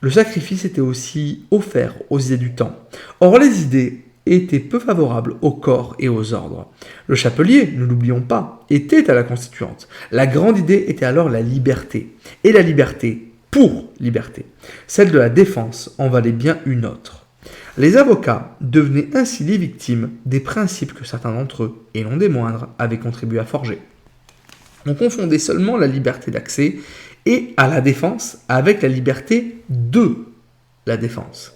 Le sacrifice était aussi offert aux idées du temps. Or, les idées étaient peu favorables au corps et aux ordres. Le chapelier, ne l'oublions pas, était à la Constituante. La grande idée était alors la liberté. Et la liberté pour liberté. Celle de la défense en valait bien une autre. Les avocats devenaient ainsi les victimes des principes que certains d'entre eux, et non des moindres, avaient contribué à forger. On confondait seulement la liberté d'accès et à la défense avec la liberté de la défense.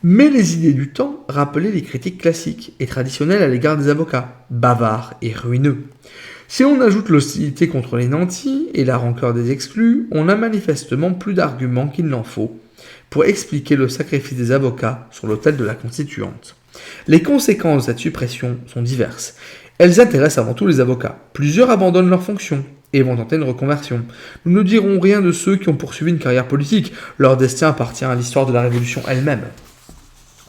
Mais les idées du temps rappelaient les critiques classiques et traditionnelles à l'égard des avocats, bavards et ruineux. Si on ajoute l'hostilité contre les nantis et la rancœur des exclus, on a manifestement plus d'arguments qu'il n'en faut pour expliquer le sacrifice des avocats sur l'autel de la Constituante. Les conséquences de cette suppression sont diverses. Elles intéressent avant tout les avocats. Plusieurs abandonnent leurs fonctions et vont tenter une reconversion. Nous ne dirons rien de ceux qui ont poursuivi une carrière politique. Leur destin appartient à l'histoire de la Révolution elle-même.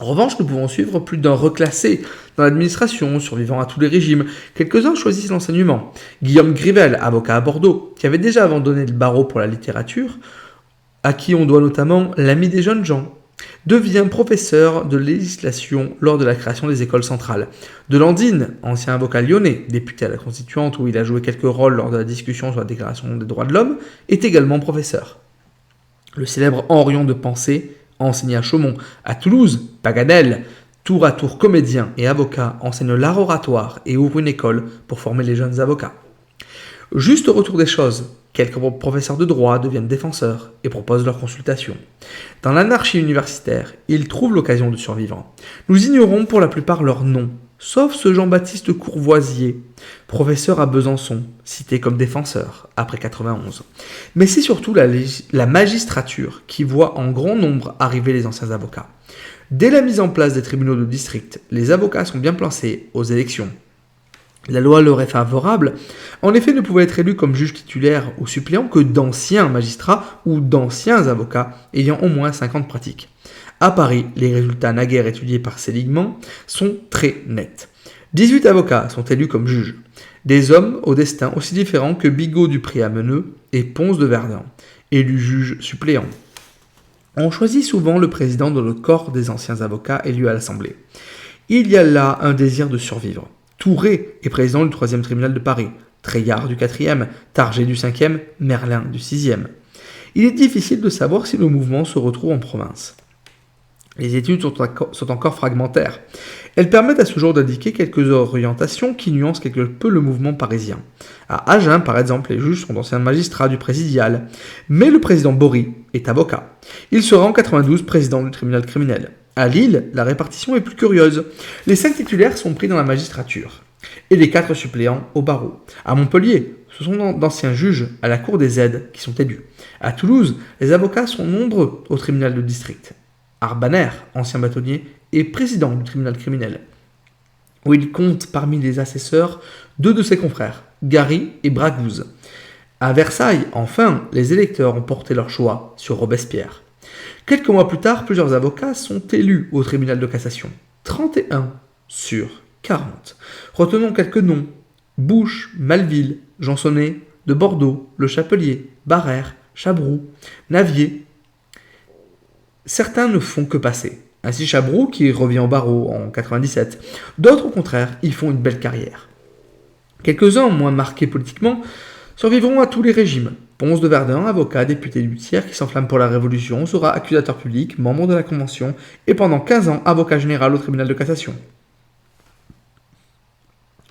En revanche, nous pouvons suivre plus d'un reclassé dans l'administration, survivant à tous les régimes. Quelques-uns choisissent l'enseignement. Guillaume Grivel, avocat à Bordeaux, qui avait déjà abandonné le barreau pour la littérature, à qui on doit notamment l'ami des jeunes gens, devient professeur de législation lors de la création des écoles centrales. Delandine, ancien avocat lyonnais, député à la Constituante où il a joué quelques rôles lors de la discussion sur la Déclaration des droits de l'homme, est également professeur. Le célèbre Henrion de Pensée a enseigné à Chaumont, à Toulouse, Paganel. Tour à tour comédien et avocat, enseigne l'art oratoire et ouvre une école pour former les jeunes avocats. Juste au retour des choses, quelques professeurs de droit deviennent défenseurs et proposent leurs consultations. Dans l'anarchie universitaire, ils trouvent l'occasion de survivre. Nous ignorons pour la plupart leurs noms, sauf ce Jean-Baptiste Courvoisier, professeur à Besançon, cité comme défenseur après 91. Mais c'est surtout la magistrature qui voit en grand nombre arriver les anciens avocats. Dès la mise en place des tribunaux de district, les avocats sont bien placés aux élections. La loi leur est favorable. En effet, ne pouvaient être élus comme juges titulaires ou suppléants que d'anciens magistrats ou d'anciens avocats ayant au moins 5 ans de pratique. À Paris, les résultats naguère étudiés par Seligman sont très nets. 18 avocats sont élus comme juges. Des hommes au destin aussi différent que Bigot du Pré-à-Meneux et Ponce de Verdun, élus juges suppléants. On choisit souvent le président dans le corps des anciens avocats élus à l'Assemblée. Il y a là un désir de survivre. Touré est président du 3e tribunal de Paris, Treillard du 4e, Target du 5e, Merlin du 6e. Il est difficile de savoir si le mouvement se retrouve en province. Les études sont encore fragmentaires. Elles permettent à ce jour d'indiquer quelques orientations qui nuancent quelque peu le mouvement parisien. À Agen, par exemple, les juges sont d'anciens magistrats du présidial, mais le président Bory est avocat. Il sera en 92 président du tribunal criminel. À Lille, la répartition est plus curieuse. Les 5 titulaires sont pris dans la magistrature et les 4 suppléants au barreau. À Montpellier, ce sont d'anciens juges à la cour des aides qui sont élus. À Toulouse, les avocats sont nombreux au tribunal de district. Arbaner, ancien bâtonnier, est président du tribunal criminel, où il compte parmi les assesseurs 2 de ses confrères, Gary et Bragouze. À Versailles, enfin, les électeurs ont porté leur choix sur Robespierre. Quelques mois plus tard, plusieurs avocats sont élus au tribunal de cassation. 31 sur 40. Retenons quelques noms. Bouche, Malville, Jansonnet, de Bordeaux, Le Chapelier, Barrère, Chabroux, Navier. Certains ne font que passer. Ainsi Chabroux qui revient au barreau en 97. D'autres au contraire y font une belle carrière. Quelques-uns, moins marqués politiquement, survivront à tous les régimes. Ponce de Verdun, avocat, député du tiers qui s'enflamme pour la Révolution, sera accusateur public, membre de la Convention et pendant 15 ans avocat général au tribunal de cassation.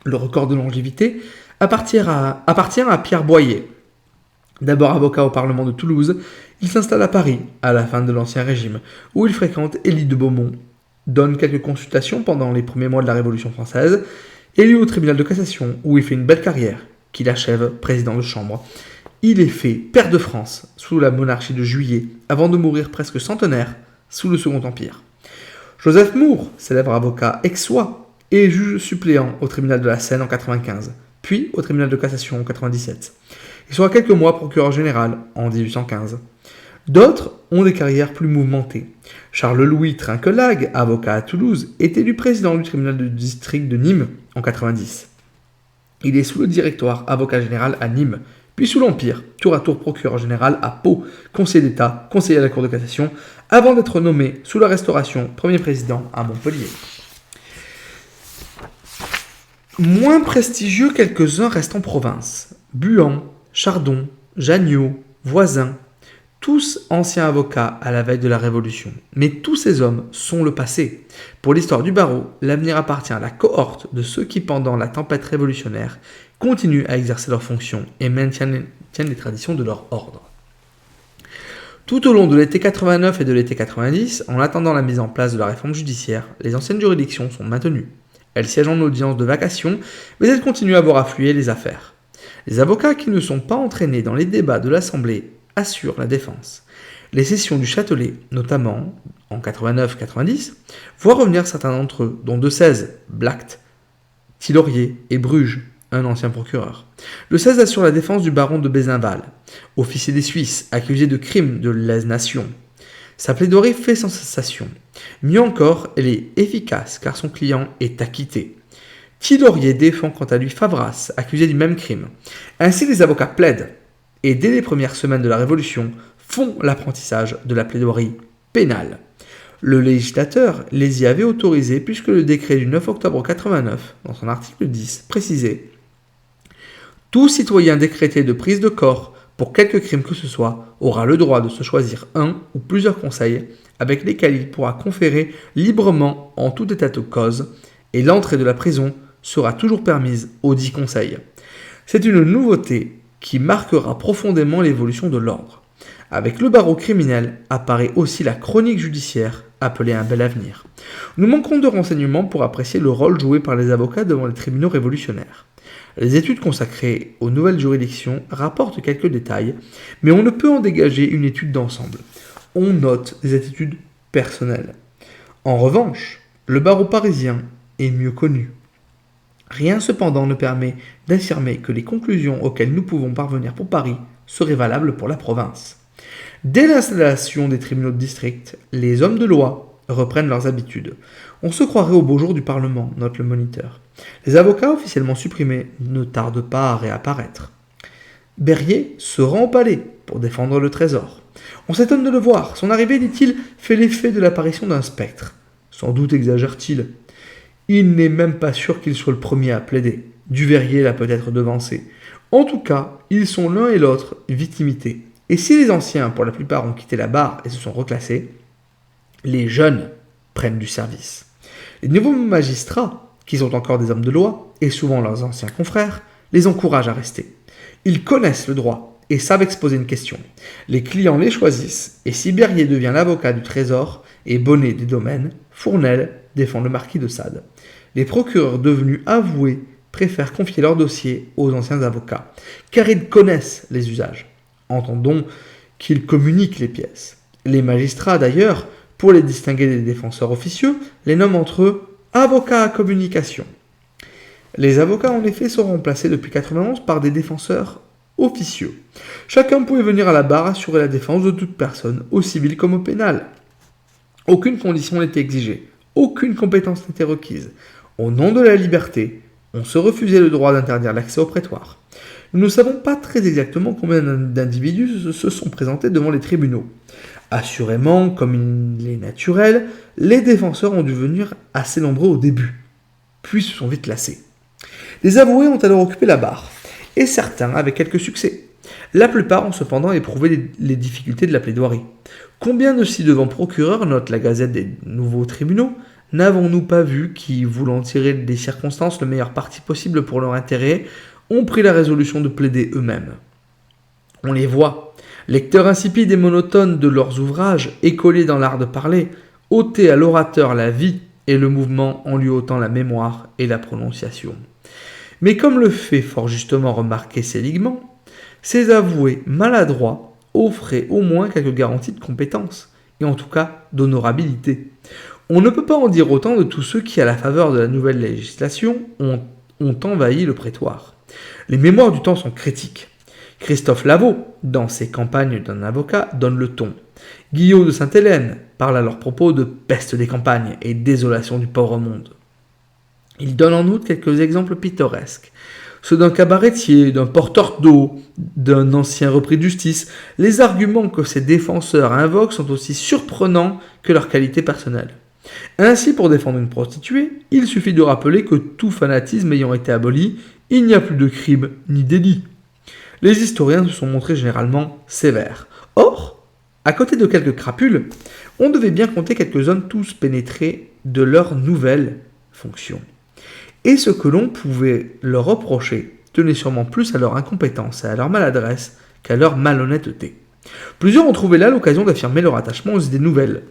Le record de longévité appartient à Pierre Boyer. D'abord avocat au Parlement de Toulouse, il s'installe à Paris à la fin de l'Ancien Régime, où il fréquente Élie de Beaumont, donne quelques consultations pendant les premiers mois de la Révolution française, élu au tribunal de cassation, où il fait une belle carrière, qu'il achève président de chambre. Il est fait pair de France sous la monarchie de Juillet, avant de mourir presque centenaire sous le Second Empire. Joseph Moore, célèbre avocat aixois, est juge suppléant au tribunal de la Seine en 95, puis au tribunal de cassation en 97. Il sera quelques mois procureur général en 1815. D'autres ont des carrières plus mouvementées. Charles-Louis Trinquelague, avocat à Toulouse, est élu président du tribunal de district de Nîmes en 90. Il est sous le directoire avocat général à Nîmes, puis sous l'Empire, tour à tour procureur général à Pau, conseiller d'État, conseiller à la Cour de cassation, avant d'être nommé sous la Restauration premier président à Montpellier. Moins prestigieux, quelques-uns restent en province. Buan, Chardon, Janniot, Voisin, tous anciens avocats à la veille de la Révolution. Mais tous ces hommes sont le passé. Pour l'histoire du barreau, l'avenir appartient à la cohorte de ceux qui, pendant la tempête révolutionnaire, continuent à exercer leurs fonctions et maintiennent les traditions de leur ordre. Tout au long de l'été 89 et de l'été 90, en attendant la mise en place de la réforme judiciaire, les anciennes juridictions sont maintenues. Elles siègent en audience de vacation, mais elles continuent à voir affluer les affaires. Les avocats qui ne sont pas entraînés dans les débats de l'Assemblée assurent la défense. Les sessions du Châtelet, notamment en 89-90, voient revenir certains d'entre eux, dont de 16, Blact, Tillorier et Bruges, un ancien procureur. Le 16 assure la défense du baron de Bézinval, officier des Suisses, accusé de crimes de lèse-nation. Sa plaidoirie fait sensation. Mieux encore, elle est efficace car son client est acquitté. Tillorier défend quant à lui Favras, accusé du même crime. Ainsi, les avocats plaident, et dès les premières semaines de la Révolution, font l'apprentissage de la plaidoirie pénale. Le législateur les y avait autorisés puisque le décret du 9 octobre 89, dans son article 10, précisait « Tout citoyen décrété de prise de corps pour quelque crime que ce soit, aura le droit de se choisir un ou plusieurs conseils avec lesquels il pourra conférer librement en tout état de cause, et l'entrée de la prison sera toujours permise aux 10 conseils. C'est une nouveauté qui marquera profondément l'évolution de l'ordre. Avec le barreau criminel apparaît aussi la chronique judiciaire, appelée un bel avenir. Nous manquons de renseignements pour apprécier le rôle joué par les avocats devant les tribunaux révolutionnaires. Les études consacrées aux nouvelles juridictions rapportent quelques détails, mais on ne peut en dégager une étude d'ensemble. On note des attitudes personnelles. En revanche, le barreau parisien est mieux connu. Rien cependant ne permet d'affirmer que les conclusions auxquelles nous pouvons parvenir pour Paris seraient valables pour la province. Dès l'installation des tribunaux de district, les hommes de loi reprennent leurs habitudes. On se croirait au beau jour du Parlement, note le Moniteur. Les avocats officiellement supprimés ne tardent pas à réapparaître. Berryer se rend au palais pour défendre le trésor. On s'étonne de le voir. Son arrivée, dit-il, fait l'effet de l'apparition d'un spectre. Sans doute exagère-t-il. Il n'est même pas sûr qu'il soit le premier à plaider. Duveyrier l'a peut-être devancé. En tout cas, ils sont l'un et l'autre victimités. Et si les anciens, pour la plupart, ont quitté la barre et se sont reclassés, les jeunes prennent du service. Les nouveaux magistrats, qui sont encore des hommes de loi, et souvent leurs anciens confrères, les encouragent à rester. Ils connaissent le droit et savent exposer une question. Les clients les choisissent, et si Berryer devient l'avocat du Trésor et Bonnet des domaines, Fournel défend le marquis de Sade. Les procureurs devenus avoués préfèrent confier leur dossier aux anciens avocats, car ils connaissent les usages. Entendons qu'ils communiquent les pièces. Les magistrats, d'ailleurs, pour les distinguer des défenseurs officieux, les nomment entre eux avocats à communication. Les avocats, en effet, sont remplacés depuis 1991 par des défenseurs officieux. Chacun pouvait venir à la barre assurer la défense de toute personne, au civil comme au pénal. Aucune condition n'était exigée, aucune compétence n'était requise. Au nom de la liberté, on se refusait le droit d'interdire l'accès au prétoire. Nous ne savons pas très exactement combien d'individus se sont présentés devant les tribunaux. Assurément, comme il est naturel, les défenseurs ont dû venir assez nombreux au début, puis se sont vite lassés. Les avoués ont alors occupé la barre, et certains avec quelques succès. La plupart ont cependant éprouvé les difficultés de la plaidoirie. Combien de ci-devant procureurs, note la Gazette des Nouveaux Tribunaux, n'avons-nous pas vu qui, voulant tirer des circonstances le meilleur parti possible pour leur intérêt, ont pris la résolution de plaider eux-mêmes. On les voit, lecteurs insipides et monotones de leurs ouvrages, écoliers dans l'art de parler, ôter à l'orateur la vie et le mouvement en lui ôtant la mémoire et la prononciation. Mais comme le fait fort justement remarquer Séligman, ces avoués maladroits offraient au moins quelques garanties de compétence, et en tout cas d'honorabilité. On ne peut pas en dire autant de tous ceux qui, à la faveur de la nouvelle législation, ont envahi le prétoire. Les mémoires du temps sont critiques. Christophe Lavaux, dans ses campagnes d'un avocat, donne le ton. Guillaume de Sainte-Hélène parle à leur propos de peste des campagnes et désolation du pauvre monde. Il donne en outre quelques exemples pittoresques. Ceux d'un cabaretier, d'un porteur d'eau, d'un ancien repris de justice. Les arguments que ces défenseurs invoquent sont aussi surprenants que leur qualité personnelle. Ainsi, pour défendre une prostituée, il suffit de rappeler que tout fanatisme ayant été aboli, il n'y a plus de crime ni délit. Les historiens se sont montrés généralement sévères. Or, à côté de quelques crapules, on devait bien compter quelques hommes tous pénétrés de leur nouvelle fonction. Et ce que l'on pouvait leur reprocher tenait sûrement plus à leur incompétence et à leur maladresse qu'à leur malhonnêteté. Plusieurs ont trouvé là l'occasion d'affirmer leur attachement aux idées nouvelles.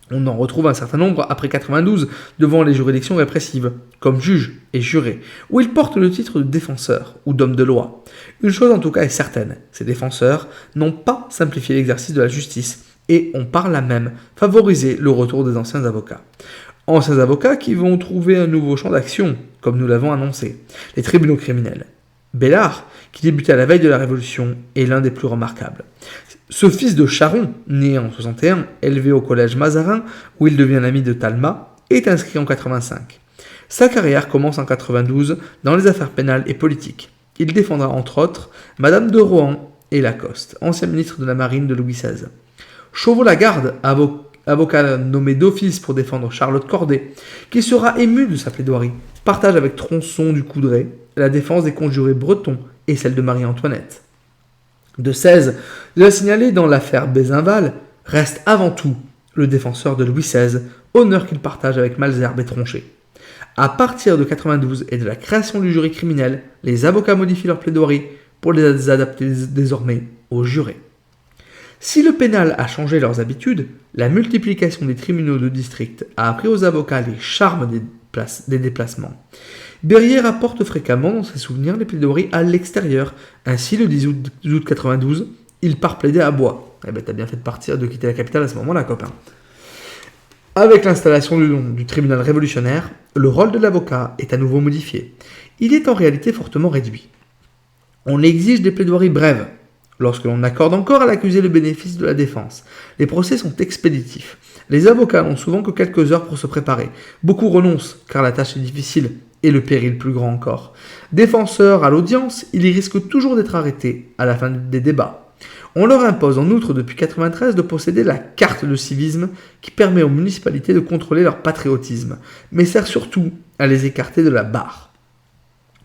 On en retrouve un certain nombre après 92 devant les juridictions répressives, comme juges et jurés, où ils portent le titre de défenseur ou d'homme de loi. Une chose en tout cas est certaine, ces défenseurs n'ont pas simplifié l'exercice de la justice et ont par là même favorisé le retour des anciens avocats. Anciens avocats qui vont trouver un nouveau champ d'action, comme nous l'avons annoncé, les tribunaux criminels. Bellart, qui débutait à la veille de la Révolution, est l'un des plus remarquables. Ce fils de Charon, né en 61, élevé au collège Mazarin, où il devient l'ami de Talma, est inscrit en 85. Sa carrière commence en 92 dans les affaires pénales et politiques. Il défendra entre autres Madame de Rohan et Lacoste, ancien ministre de la Marine de Louis XVI. Chauveau-Lagarde, avocat nommé d'office pour défendre Charlotte Corday, qui sera ému de sa plaidoirie, partage avec Tronçon du Coudray la défense des conjurés bretons et celle de Marie-Antoinette. De XVI, déjà signalé dans l'affaire Bézinval, reste avant tout le défenseur de Louis XVI, honneur qu'il partage avec Malesherbes et Tronchet. À partir de 92 et de la création du jury criminel, les avocats modifient leur plaidoirie pour les adapter désormais aux jurés. Si le pénal a changé leurs habitudes, la multiplication des tribunaux de district a appris aux avocats les charmes des déplacements. Berryer rapporte fréquemment dans ses souvenirs les plaidoiries à l'extérieur. Ainsi, le 10 août 92, il part plaider à Bois. Eh ben, t'as bien fait de partir, de quitter la capitale à ce moment-là, copain. Avec l'installation du tribunal révolutionnaire, le rôle de l'avocat est à nouveau modifié. Il est en réalité fortement réduit. On exige des plaidoiries brèves. Lorsque l'on accorde encore à l'accusé le bénéfice de la défense, les procès sont expéditifs. Les avocats n'ont souvent que quelques heures pour se préparer. Beaucoup renoncent, car la tâche est difficile et le péril plus grand encore. Défenseurs à l'audience, ils risquent toujours d'être arrêtés à la fin des débats. On leur impose en outre depuis 1993 de posséder la carte de civisme qui permet aux municipalités de contrôler leur patriotisme, mais sert surtout à les écarter de la barre.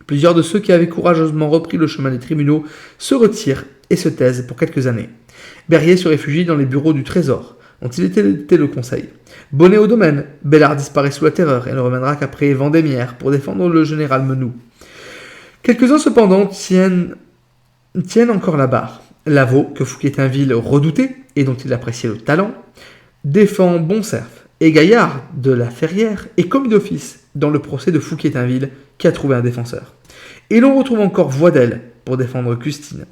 Plusieurs de ceux qui avaient courageusement repris le chemin des tribunaux se retirent et se taisent pour quelques années. Berryer se réfugie dans les bureaux du Trésor, dont il était le conseil. Bonnet au domaine, Bellart disparaît sous la terreur et ne reviendra qu'après Vendémiaire pour défendre le général Menou. Quelques-uns cependant tiennent encore la barre. Lavaux, que Fouquier-Tinville redoutait et dont il appréciait le talent, défend Boncerf et Gaillard de la Ferrière est commis d'office dans le procès de Fouquier-Tinville qui a trouvé un défenseur. Et l'on retrouve encore Voidel pour défendre Custine,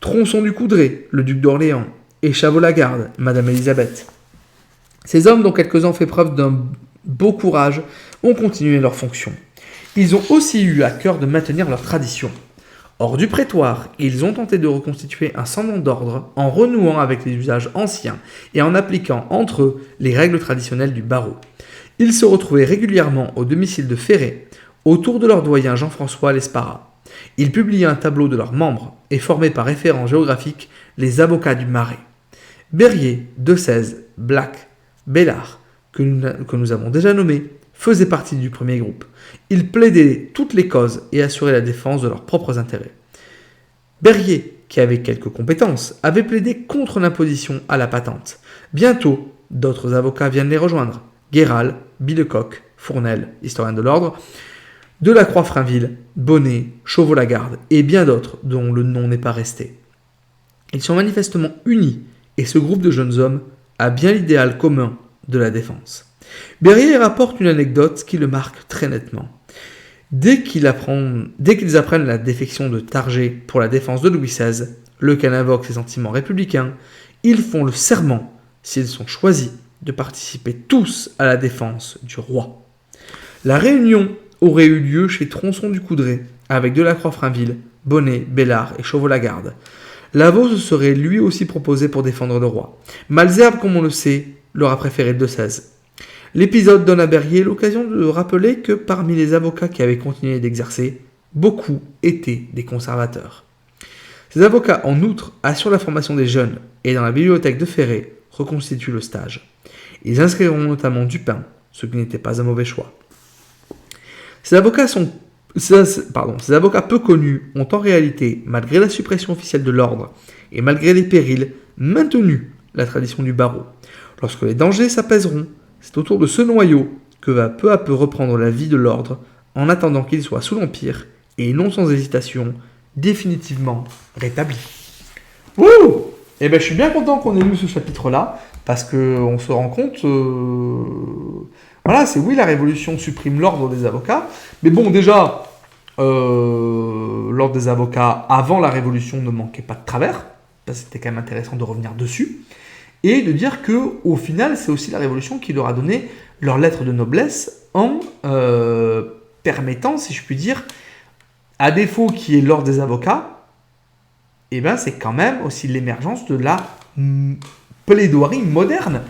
Tronçon du Coudray, le duc d'Orléans, et Chavaux-Lagarde, Madame Élisabeth. Ces hommes, dont quelques-uns ont fait preuve d'un beau courage, ont continué leur fonction. Ils ont aussi eu à cœur de maintenir leur tradition. Hors du prétoire, ils ont tenté de reconstituer un semblant d'ordre en renouant avec les usages anciens et en appliquant entre eux les règles traditionnelles du barreau. Ils se retrouvaient régulièrement au domicile de Ferré, autour de leur doyen Jean-François L'Espara. Ils publiaient un tableau de leurs membres et formaient par référent géographique les avocats du Marais. Berryer, De XVI, Black, Bellart, que nous avons déjà nommés, faisaient partie du premier groupe. Ils plaidaient toutes les causes et assuraient la défense de leurs propres intérêts. Berryer, qui avait quelques compétences, avait plaidé contre l'imposition à la patente. Bientôt, d'autres avocats viennent les rejoindre. Guéral, Billecoq, Fournel, historien de l'ordre, Delacroix-Frainville, Bonnet, Chauveau-Lagarde et bien d'autres dont le nom n'est pas resté. Ils sont manifestement unis et ce groupe de jeunes hommes a bien l'idéal commun de la défense. Berryer rapporte une anecdote qui le marque très nettement. Dès qu'ils apprennent la défection de Targé pour la défense de Louis XVI, lequel invoque ses sentiments républicains, ils font le serment, s'ils sont choisis, de participer tous à la défense du roi. La réunion aurait eu lieu chez Tronçon du Coudray, avec Delacroix-Frainville, Bonnet, Bellart et Chauveau-Lagarde. Lavaux se serait lui aussi proposé pour défendre le roi. Malesherbes, comme on le sait, leur a préféré De XVI. L'épisode donne à Berryer l'occasion de rappeler que parmi les avocats qui avaient continué d'exercer, beaucoup étaient des conservateurs. Ces avocats, en outre, assurent la formation des jeunes et dans la bibliothèque de Ferré reconstituent le stage. Ils inscriront notamment Dupin, ce qui n'était pas un mauvais choix. Ces avocats peu connus ont en réalité, malgré la suppression officielle de l'ordre et malgré les périls, maintenu la tradition du barreau. Lorsque les dangers s'apaiseront, c'est autour de ce noyau que va peu à peu reprendre la vie de l'ordre en attendant qu'il soit sous l'Empire et non sans hésitation définitivement rétabli. Wouh! Eh ben, je suis bien content qu'on ait lu ce chapitre-là parce qu'on se rend compte... Voilà, c'est oui, la Révolution supprime l'ordre des avocats, mais bon, déjà, l'ordre des avocats avant la Révolution ne manquait pas de travers, ça c'était quand même intéressant de revenir dessus, et de dire qu'au final, c'est aussi la Révolution qui leur a donné leur lettre de noblesse en permettant, si je puis dire, à défaut qu'il y ait l'ordre des avocats, eh ben, c'est quand même aussi l'émergence de la plaidoirie moderne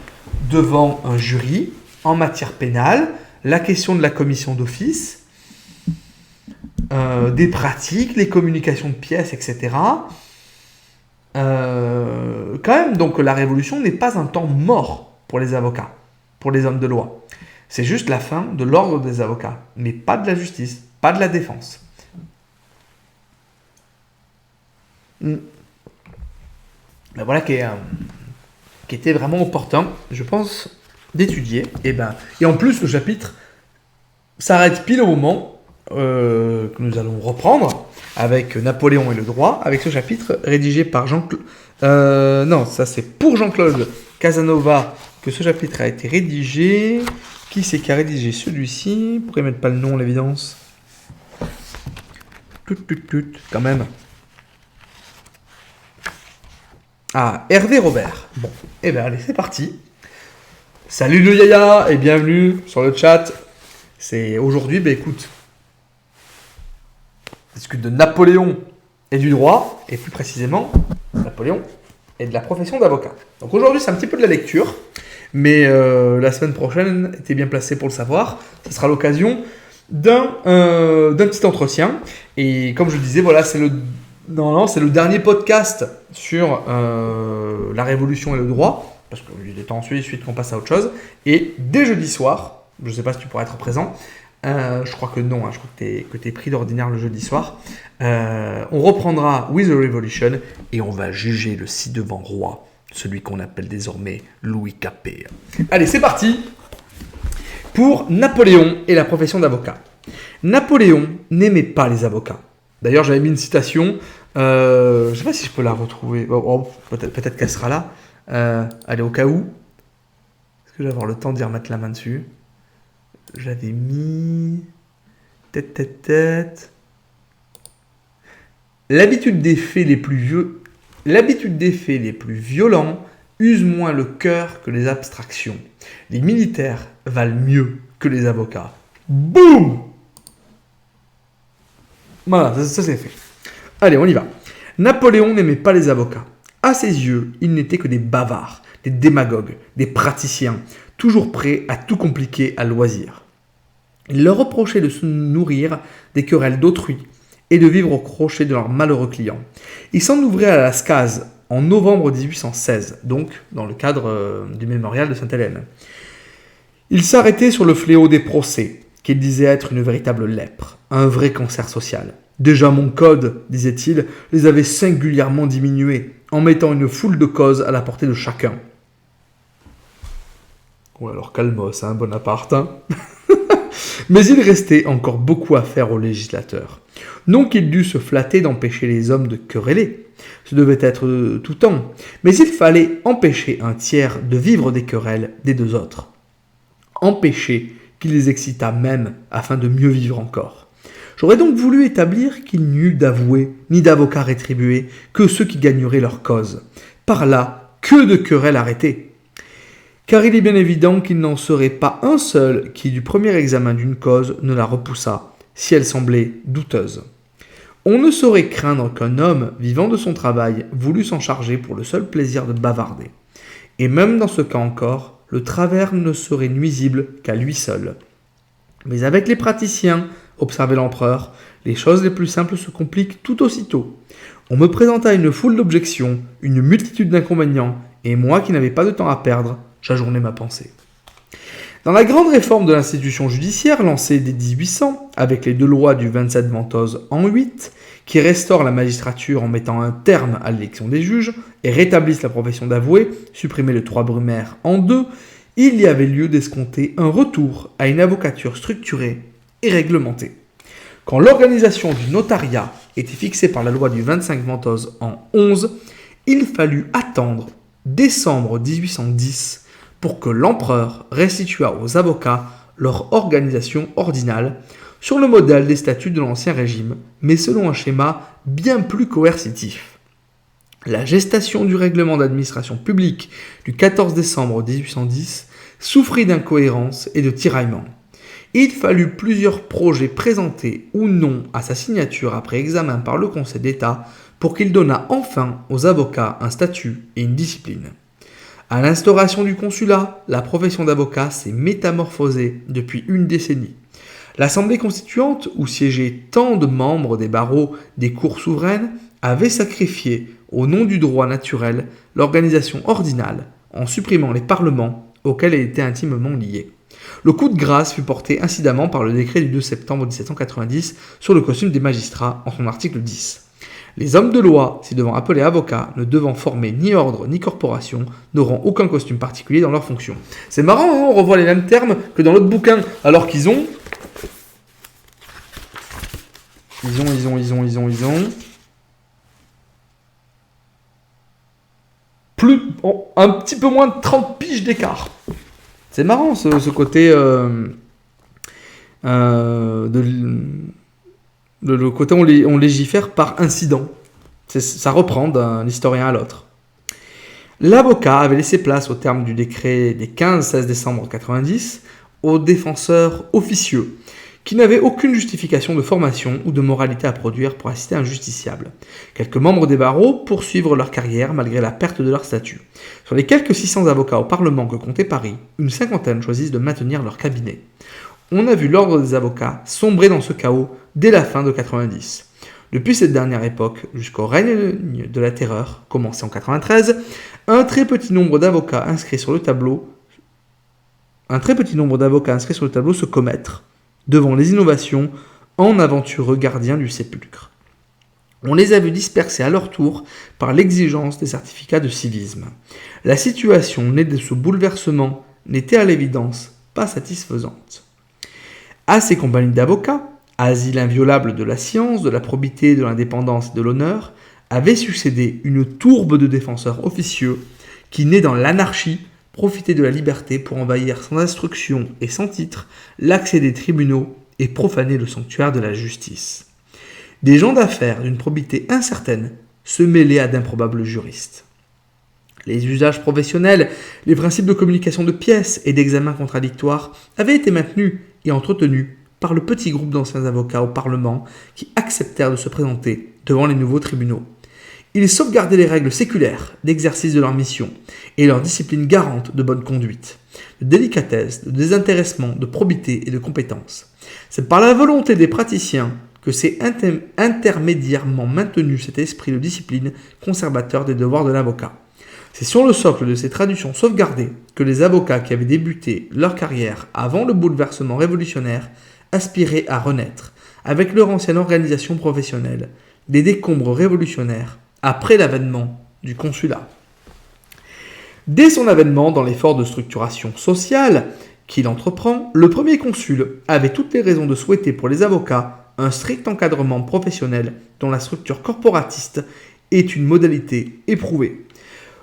devant un jury, en matière pénale, la question de la commission d'office, des pratiques, les communications de pièces, etc. Quand même, donc la Révolution n'est pas un temps mort pour les avocats, pour les hommes de loi. C'est juste la fin de l'ordre des avocats, mais pas de la justice, pas de la défense. ben voilà, qui était vraiment opportun, je pense, d'étudier. Et en plus, le chapitre s'arrête pile au moment que nous allons reprendre avec Napoléon et le droit, avec ce chapitre rédigé par Jean-Claude... non, ça c'est pour Jean-Claude Casanova que ce chapitre a été rédigé. Qui c'est qui a rédigé celui-ci? Pourquoi ils mettent pas le nom, l'évidence? Quand même. Ah, Hervé Robert. Bon, allez, c'est parti. Salut le Yaya et bienvenue sur le chat. C'est aujourd'hui, écoute, on discute de Napoléon et du droit, et plus précisément, Napoléon et de la profession d'avocat. Donc aujourd'hui, c'est un petit peu de la lecture, mais la semaine prochaine était bien placée pour le savoir. Ce sera l'occasion d'un petit entretien. Et comme je le disais, voilà, c'est le dernier podcast sur la Révolution et le droit, parce qu'il est temps ensuite qu'on passe à autre chose. Et dès jeudi soir, je ne sais pas si tu pourras être présent, je crois que non, je crois que tu es pris d'ordinaire le jeudi soir. On reprendra With the Revolution et on va juger le ci-devant roi, celui qu'on appelle désormais Louis Capet. Allez, c'est parti pour Napoléon et la profession d'avocat. Napoléon n'aimait pas les avocats. D'ailleurs, j'avais mis une citation, je ne sais pas si je peux la retrouver, peut-être qu'elle sera là. Allez, au cas où, est-ce que je vais avoir le temps d'y remettre la main dessus? J'avais mis... Tête. L'habitude des faits les plus violents use moins le cœur que les abstractions. Les militaires valent mieux que les avocats. Boum! Voilà, ça c'est fait. Allez, on y va. Napoléon n'aimait pas les avocats. À ses yeux, ils n'étaient que des bavards, des démagogues, des praticiens, toujours prêts à tout compliquer à loisir. Il leur reprochait de se nourrir des querelles d'autrui et de vivre au crochet de leurs malheureux clients. Il s'en ouvrait à Lascazes en novembre 1816, donc dans le cadre du mémorial de Sainte-Hélène. Il s'arrêtait sur le fléau des procès, qu'il disait être une véritable lèpre, un vrai cancer social. Déjà mon code, disait-il, les avait singulièrement diminués, en mettant une foule de causes à la portée de chacun. Ouais, alors calmos, Bonaparte, Mais il restait encore beaucoup à faire au législateur. Non qu'il dût se flatter d'empêcher les hommes de quereller, ce devait être tout temps, mais il fallait empêcher un tiers de vivre des querelles des deux autres. Empêcher qu'il les excitât même afin de mieux vivre encore. J'aurais donc voulu établir qu'il n'y eût d'avoués ni d'avocats rétribués que ceux qui gagneraient leur cause. Par là, que de querelles arrêtées. Car il est bien évident qu'il n'en serait pas un seul qui, du premier examen d'une cause, ne la repoussât, si elle semblait douteuse. On ne saurait craindre qu'un homme, vivant de son travail, voulût s'en charger pour le seul plaisir de bavarder. Et même dans ce cas encore, le travers ne serait nuisible qu'à lui seul. Mais avec les praticiens, observait l'empereur, les choses les plus simples se compliquent tout aussitôt. On me présenta une foule d'objections, une multitude d'inconvénients, et moi qui n'avais pas de temps à perdre, j'ajournai ma pensée. Dans la grande réforme de l'institution judiciaire lancée dès 1800, avec les deux lois du 27 Ventose en 8, qui restaurent la magistrature en mettant un terme à l'élection des juges et rétablissent la profession d'avoué, supprimée le 3 Brumaire en 2, il y avait lieu d'escompter un retour à une avocature structurée et réglementée. Quand l'organisation du notariat était fixée par la loi du 25 Ventose en 11, il fallut attendre décembre 1810 pour que l'empereur restituât aux avocats leur organisation ordinale sur le modèle des statuts de l'Ancien Régime, mais selon un schéma bien plus coercitif. La gestation du règlement d'administration publique du 14 décembre 1810 souffrit d'incohérences et de tiraillements. Il fallut plusieurs projets présentés ou non à sa signature après examen par le Conseil d'État pour qu'il donnât enfin aux avocats un statut et une discipline. À l'instauration du consulat, la profession d'avocat s'est métamorphosée depuis une décennie. L'Assemblée constituante, où siégeaient tant de membres des barreaux des cours souveraines, avait sacrifié, au nom du droit naturel, l'organisation ordinale, en supprimant les parlements auxquels elle était intimement liée. Le coup de grâce fut porté incidemment par le décret du 2 septembre 1790 sur le costume des magistrats en son article 10. Les hommes de loi, si devant appeler avocats, ne devant former ni ordre ni corporation, n'auront aucun costume particulier dans leur fonction. C'est marrant, hein, on revoit les mêmes termes que dans l'autre bouquin, alors qu'ils ont... un petit peu moins de 30 piges d'écart. C'est marrant ce côté... le côté on légifère par incident. Ça reprend d'un historien à l'autre. L'avocat avait laissé place au terme du décret des 15-16 décembre 90 aux défenseurs officieux qui n'avaient aucune justification de formation ou de moralité à produire pour assister un justiciable. Quelques membres des barreaux poursuivent leur carrière malgré la perte de leur statut. Sur les quelques 600 avocats au Parlement que comptait Paris, une cinquantaine choisissent de maintenir leur cabinet. On a vu l'ordre des avocats sombrer dans ce chaos dès la fin de 90. Depuis cette dernière époque, jusqu'au règne de la terreur, commencé en 93, un très petit nombre d'avocats inscrits sur le tableau se commettent devant les innovations en aventureux gardiens du sépulcre. On les a vus dispersés à leur tour par l'exigence des certificats de civisme. La situation née de ce bouleversement n'était à l'évidence pas satisfaisante. À ces compagnies d'avocats, asile inviolable de la science, de la probité, de l'indépendance et de l'honneur, avait succédé une tourbe de défenseurs officieux qui, nés dans l'anarchie, profitaient de la liberté pour envahir sans instruction et sans titre l'accès des tribunaux et profaner le sanctuaire de la justice. Des gens d'affaires d'une probité incertaine se mêlaient à d'improbables juristes. Les usages professionnels, les principes de communication de pièces et d'examen contradictoire avaient été maintenus et entretenus par le petit groupe d'anciens avocats au Parlement qui acceptèrent de se présenter devant les nouveaux tribunaux. Ils sauvegardaient les règles séculaires d'exercice de leur mission et leur discipline garante de bonne conduite, de délicatesse, de désintéressement, de probité et de compétence. C'est par la volonté des praticiens que s'est intermédiairement maintenu cet esprit de discipline conservateur des devoirs de l'avocat. C'est sur le socle de ces traditions sauvegardées que les avocats qui avaient débuté leur carrière avant le bouleversement révolutionnaire aspiraient à renaître, avec leur ancienne organisation professionnelle, des décombres révolutionnaires après l'avènement du consulat. Dès son avènement dans l'effort de structuration sociale qu'il entreprend, le premier consul avait toutes les raisons de souhaiter pour les avocats un strict encadrement professionnel dont la structure corporatiste est une modalité éprouvée.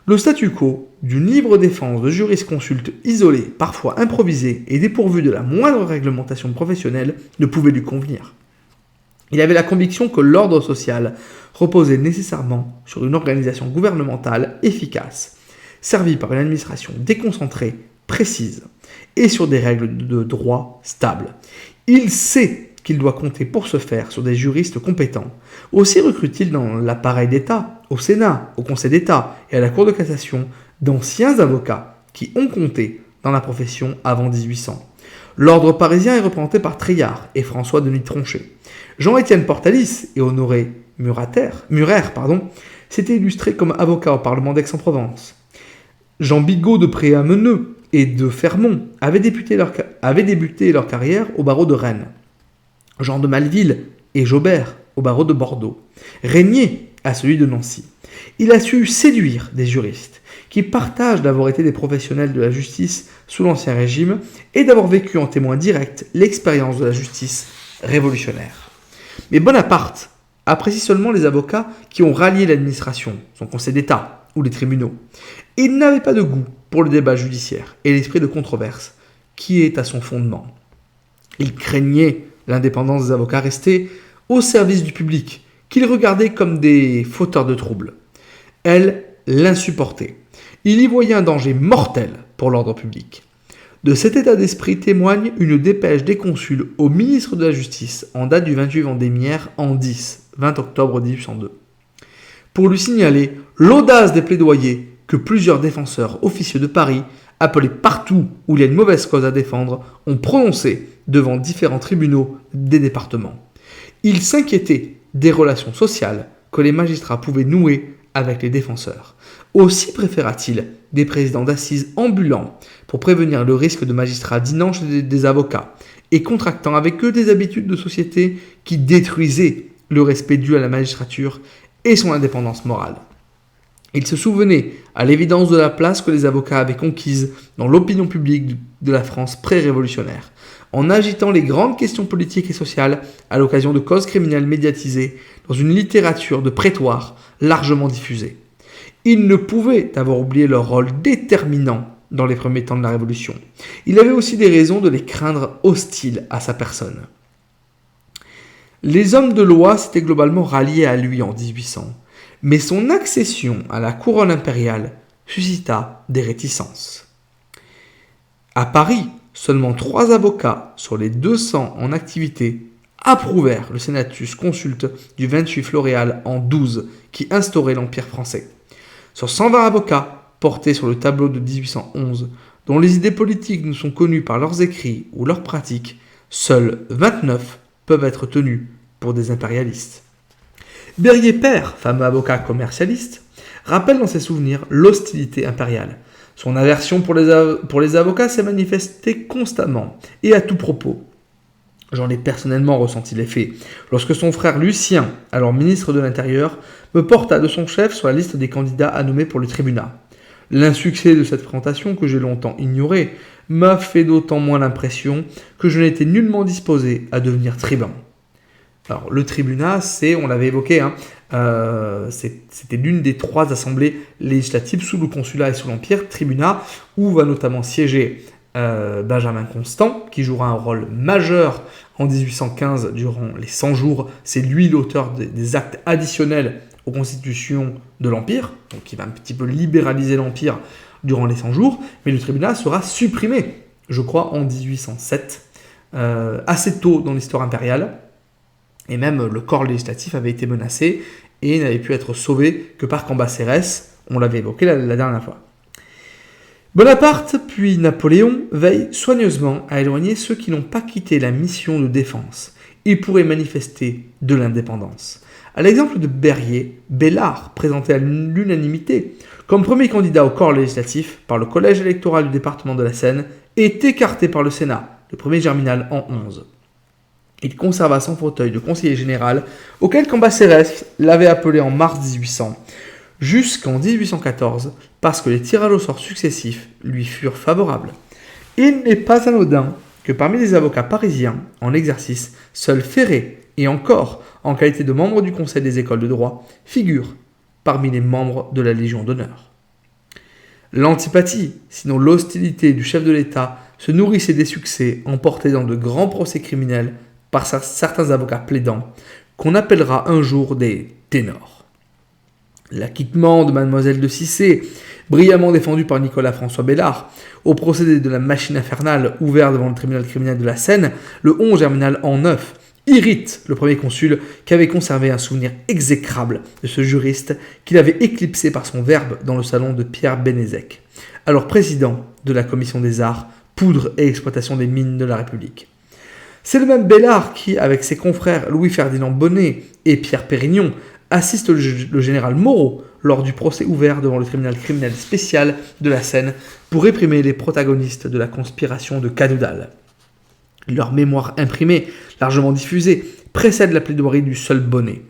Le statu quo d'une libre défense de jurisconsulte isolé, parfois improvisé et dépourvu de la moindre réglementation professionnelle ne pouvait lui convenir. Il avait la conviction que l'ordre social reposait nécessairement sur une organisation gouvernementale efficace, servie par une administration déconcentrée, précise, et sur des règles de droit stables. Il sait qu'il doit compter pour ce faire sur des juristes compétents. Aussi recrute-t-il dans l'appareil d'État, au Sénat, au Conseil d'État et à la Cour de cassation d'anciens avocats qui ont compté dans la profession avant 1800. L'ordre parisien est représenté par Treillard et François-Denis Tronchet. Jean-Étienne Portalis et Honoré Murer s'étaient illustrés comme avocats au Parlement d'Aix-en-Provence. Jean Bigot de Préameneux et de Fermont avaient débuté leur carrière au barreau de Rennes. Jean de Maleville et Jaubert au barreau de Bordeaux. Régnier à celui de Nancy. Il a su séduire des juristes qui partagent d'avoir été des professionnels de la justice sous l'Ancien Régime et d'avoir vécu en témoin direct l'expérience de la justice révolutionnaire. Mais Bonaparte apprécie seulement les avocats qui ont rallié l'administration, son Conseil d'État ou les tribunaux. Il n'avait pas de goût pour le débat judiciaire et l'esprit de controverse qui est à son fondement. Il craignait l'indépendance des avocats restés au service du public, qu'il regardait comme des fauteurs de troubles. Elle l'insupportait. Il y voyait un danger mortel pour l'ordre public. De cet état d'esprit témoigne une dépêche des consuls au ministre de la Justice en date du 28 Vendémiaire en 20 octobre 1802. Pour lui signaler l'audace des plaidoyers que plusieurs défenseurs officieux de Paris, appelés partout où il y a une mauvaise cause à défendre, ont prononcé devant différents tribunaux des départements. Il s'inquiétait des relations sociales que les magistrats pouvaient nouer avec les défenseurs. Aussi préféra-t-il des présidents d'assises ambulants pour prévenir le risque de magistrats dînant chez des avocats et contractant avec eux des habitudes de société qui détruisaient le respect dû à la magistrature et son indépendance morale. Il se souvenait à l'évidence de la place que les avocats avaient conquise dans l'opinion publique de la France pré-révolutionnaire, en agitant les grandes questions politiques et sociales à l'occasion de causes criminelles médiatisées dans une littérature de prétoire largement diffusée. Ils ne pouvaient avoir oublié leur rôle déterminant dans les premiers temps de la Révolution. Il avait aussi des raisons de les craindre hostiles à sa personne. Les hommes de loi s'étaient globalement ralliés à lui en 1800, mais son accession à la couronne impériale suscita des réticences. À Paris, seulement 3 avocats sur les 200 en activité approuvèrent le Senatus Consulte du 28 Floréal en 12 qui instaurait l'Empire français. Sur 120 avocats portés sur le tableau de 1811, dont les idées politiques ne sont connues par leurs écrits ou leurs pratiques, seuls 29 peuvent être tenus pour des impérialistes. Berryer père, fameux avocat commercialiste, rappelle dans ses souvenirs l'hostilité impériale. Son aversion pour les avocats s'est manifestée constamment et à tout propos. J'en ai personnellement ressenti l'effet lorsque son frère Lucien, alors ministre de l'Intérieur, me porta de son chef sur la liste des candidats à nommer pour le tribunat. L'insuccès de cette présentation, que j'ai longtemps ignorée, m'a fait d'autant moins l'impression que je n'étais nullement disposé à devenir tribun. Alors, le tribunat, on l'avait évoqué, c'était l'une des 3 assemblées législatives sous le consulat et sous l'Empire, tribunat, où va notamment siéger Benjamin Constant, qui jouera un rôle majeur en 1815 durant les 100 jours. C'est lui l'auteur des actes additionnels aux constitutions de l'Empire, donc qui va un petit peu libéraliser l'Empire durant les 100 jours, mais le tribunat sera supprimé, je crois, en 1807, assez tôt dans l'histoire impériale, et même le corps législatif avait été menacé et n'avait pu être sauvé que par Cambacérès, on l'avait évoqué la dernière fois. Bonaparte puis Napoléon veillent soigneusement à éloigner ceux qui n'ont pas quitté la mission de défense. Ils pourraient manifester de l'indépendance. À l'exemple de Berryer, Bellart, présenté à l'unanimité comme premier candidat au corps législatif par le collège électoral du département de la Seine, est écarté par le Sénat, le 1er Germinal en 11. Il conserva son fauteuil de conseiller général, auquel Cambacérès l'avait appelé en mars 1800, jusqu'en 1814, parce que les tirages au sort successifs lui furent favorables. Il n'est pas anodin que parmi les avocats parisiens en exercice, seul Ferré, et encore en qualité de membre du Conseil des écoles de droit, figure parmi les membres de la Légion d'honneur. L'antipathie, sinon l'hostilité du chef de l'État, se nourrissait des succès emportés dans de grands procès criminels par certains avocats plaidants, qu'on appellera un jour des ténors. L'acquittement de Mademoiselle de Cissé, brillamment défendu par Nicolas-François Bellart, au procédé de la machine infernale ouvert devant le tribunal criminel de la Seine, le 11 Germinal en 9, irrite le premier consul qui avait conservé un souvenir exécrable de ce juriste qu'il avait éclipsé par son verbe dans le salon de Pierre Bénézec, alors président de la commission des arts, poudre et exploitation des mines de la République. C'est le même Bellart qui, avec ses confrères Louis-Ferdinand Bonnet et Pierre Pérignon, assiste le général Moreau lors du procès ouvert devant le tribunal criminel spécial de la Seine pour réprimer les protagonistes de la conspiration de Cadoudal. Leur mémoire imprimée, largement diffusée, précède la plaidoirie du seul Bonnet,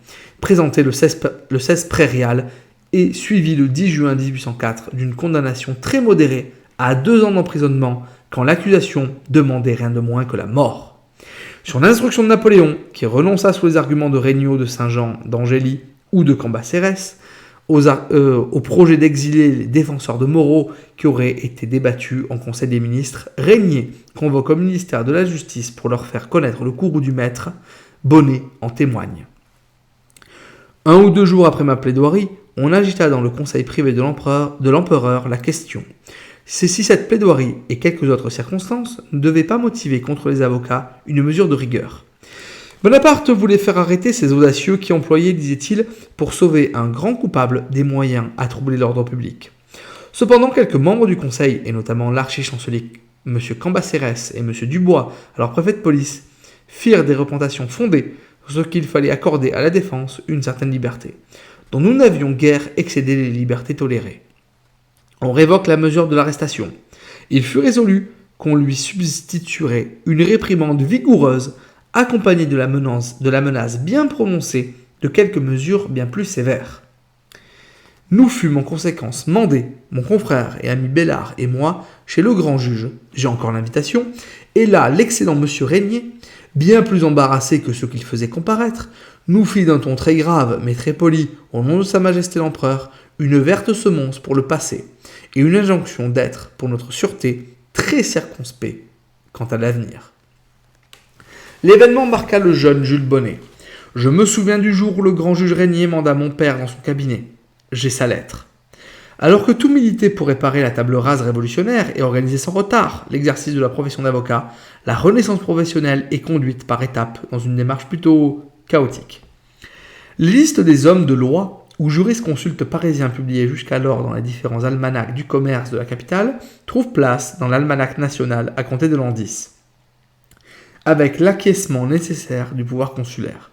présentée le 16 prairial et suivie le 10 juin 1804 d'une condamnation très modérée à 2 ans d'emprisonnement quand l'accusation demandait rien de moins que la mort. Sur l'instruction de Napoléon, qui renonça sous les arguments de Regnault, de Saint-Jean, d'Angély ou de Cambacérès, au projet d'exiler les défenseurs de Moreau qui auraient été débattus en Conseil des ministres, Régnier convoque au ministère de la Justice pour leur faire connaître le courroux du maître. Bonnet en témoigne. 1 ou 2 jours après ma plaidoirie, on agita dans le conseil privé de l'empereur la question. Si cette plaidoirie et quelques autres circonstances ne devaient pas motiver contre les avocats une mesure de rigueur. Bonaparte voulait faire arrêter ces audacieux qui employaient, disait-il, pour sauver un grand coupable des moyens à troubler l'ordre public. Cependant, quelques membres du conseil, et notamment l'archichancelier M. Cambacérès et M. Dubois, alors préfet de police, firent des représentations fondées sur ce qu'il fallait accorder à la défense une certaine liberté, dont nous n'avions guère excédé les libertés tolérées. On révoque la mesure de l'arrestation. Il fut résolu qu'on lui substituerait une réprimande vigoureuse accompagnée de la menace bien prononcée de quelques mesures bien plus sévères. Nous fûmes en conséquence mandés, mon confrère et ami Bellart et moi, chez le grand juge, j'ai encore l'invitation, et là l'excellent monsieur Régnier, bien plus embarrassé que ce qu'il faisait comparaître, nous fit d'un ton très grave mais très poli, au nom de sa majesté l'empereur, une verte semonce pour le passé, et une injonction d'être, pour notre sûreté, très circonspect quant à l'avenir. L'événement marqua le jeune Jules Bonnet. Je me souviens du jour où le grand juge Régnier manda mon père dans son cabinet. J'ai sa lettre. Alors que tout militait pour réparer la table rase révolutionnaire et organiser sans retard l'exercice de la profession d'avocat, la renaissance professionnelle est conduite par étapes dans une démarche plutôt chaotique. Les listes des hommes de loi ou jurisconsultes parisiens publiés jusqu'alors dans les différents almanachs du commerce de la capitale trouvent place dans l'almanach national à compter de l'an 10, avec l'acquiescement nécessaire du pouvoir consulaire.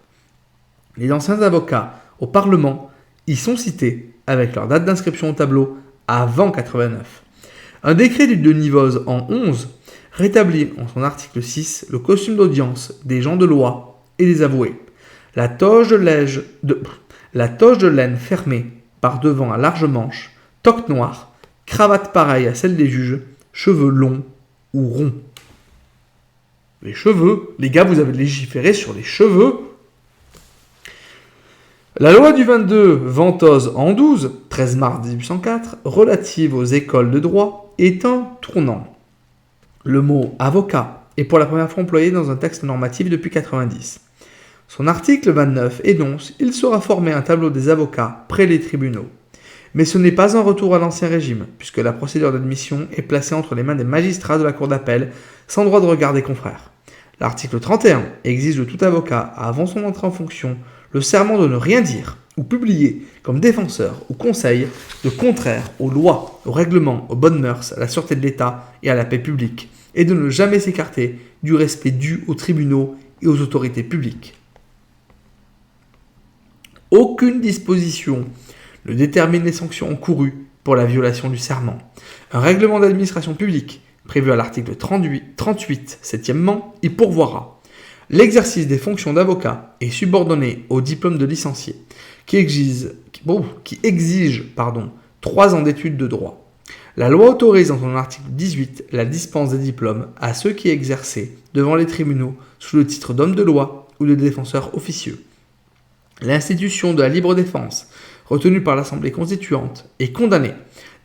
Les anciens avocats au Parlement y sont cités avec leur date d'inscription au tableau avant 89. Un décret du Denis-Vos en 11 rétablit en son article 6 le costume d'audience des gens de loi et des avoués. La toge de laine fermée par devant à larges manches, toque noire, cravate pareille à celle des juges, cheveux longs ou ronds. Les cheveux, les gars, vous avez légiféré sur les cheveux. La loi du 22 Ventose en 12, 13 mars 1804, relative aux écoles de droit, est un tournant. Le mot avocat est pour la première fois employé dans un texte normatif depuis 90. Son article 29 énonce « Il sera formé un tableau des avocats près les tribunaux ». Mais ce n'est pas un retour à l'ancien régime, puisque la procédure d'admission est placée entre les mains des magistrats de la cour d'appel, sans droit de regard des confrères. L'article 31 exige de tout avocat, avant son entrée en fonction, le serment de ne rien dire ou publier comme défenseur ou conseil de contraire aux lois, aux règlements, aux bonnes mœurs, à la sûreté de l'État et à la paix publique, et de ne jamais s'écarter du respect dû aux tribunaux et aux autorités publiques. Aucune disposition ne détermine les sanctions encourues pour la violation du serment. Un règlement d'administration publique, prévu à l'article 38, septièmement, y pourvoira. L'exercice des fonctions d'avocat est subordonné au diplôme de licencié, qui exige 3 ans d'études de droit. La loi autorise dans son article 18 la dispense des diplômes à ceux qui exerçaient devant les tribunaux sous le titre d'homme de loi ou de défenseur officieux. L'institution de la libre défense, retenue par l'Assemblée constituante, est condamnée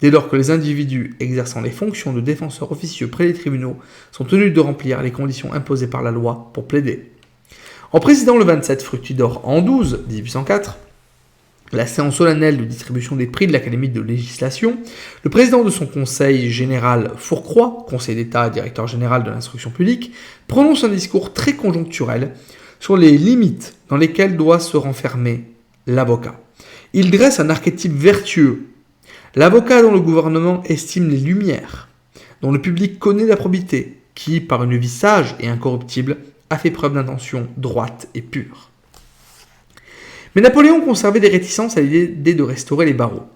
dès lors que les individus exerçant les fonctions de défenseurs officieux près des tribunaux sont tenus de remplir les conditions imposées par la loi pour plaider. En présidant le 27 Fructidor en 12, 1804, la séance solennelle de distribution des prix de l'Académie de législation, le président de son conseil général Fourcroy, conseil d'État et directeur général de l'instruction publique, prononce un discours très conjoncturel sur les limites dans lesquelles doit se renfermer l'avocat. Il dresse un archétype vertueux. L'avocat dont le gouvernement estime les lumières, dont le public connaît la probité, qui, par une vie sage et incorruptible, a fait preuve d'intention droite et pure. Mais Napoléon conservait des réticences à l'idée de restaurer les barreaux.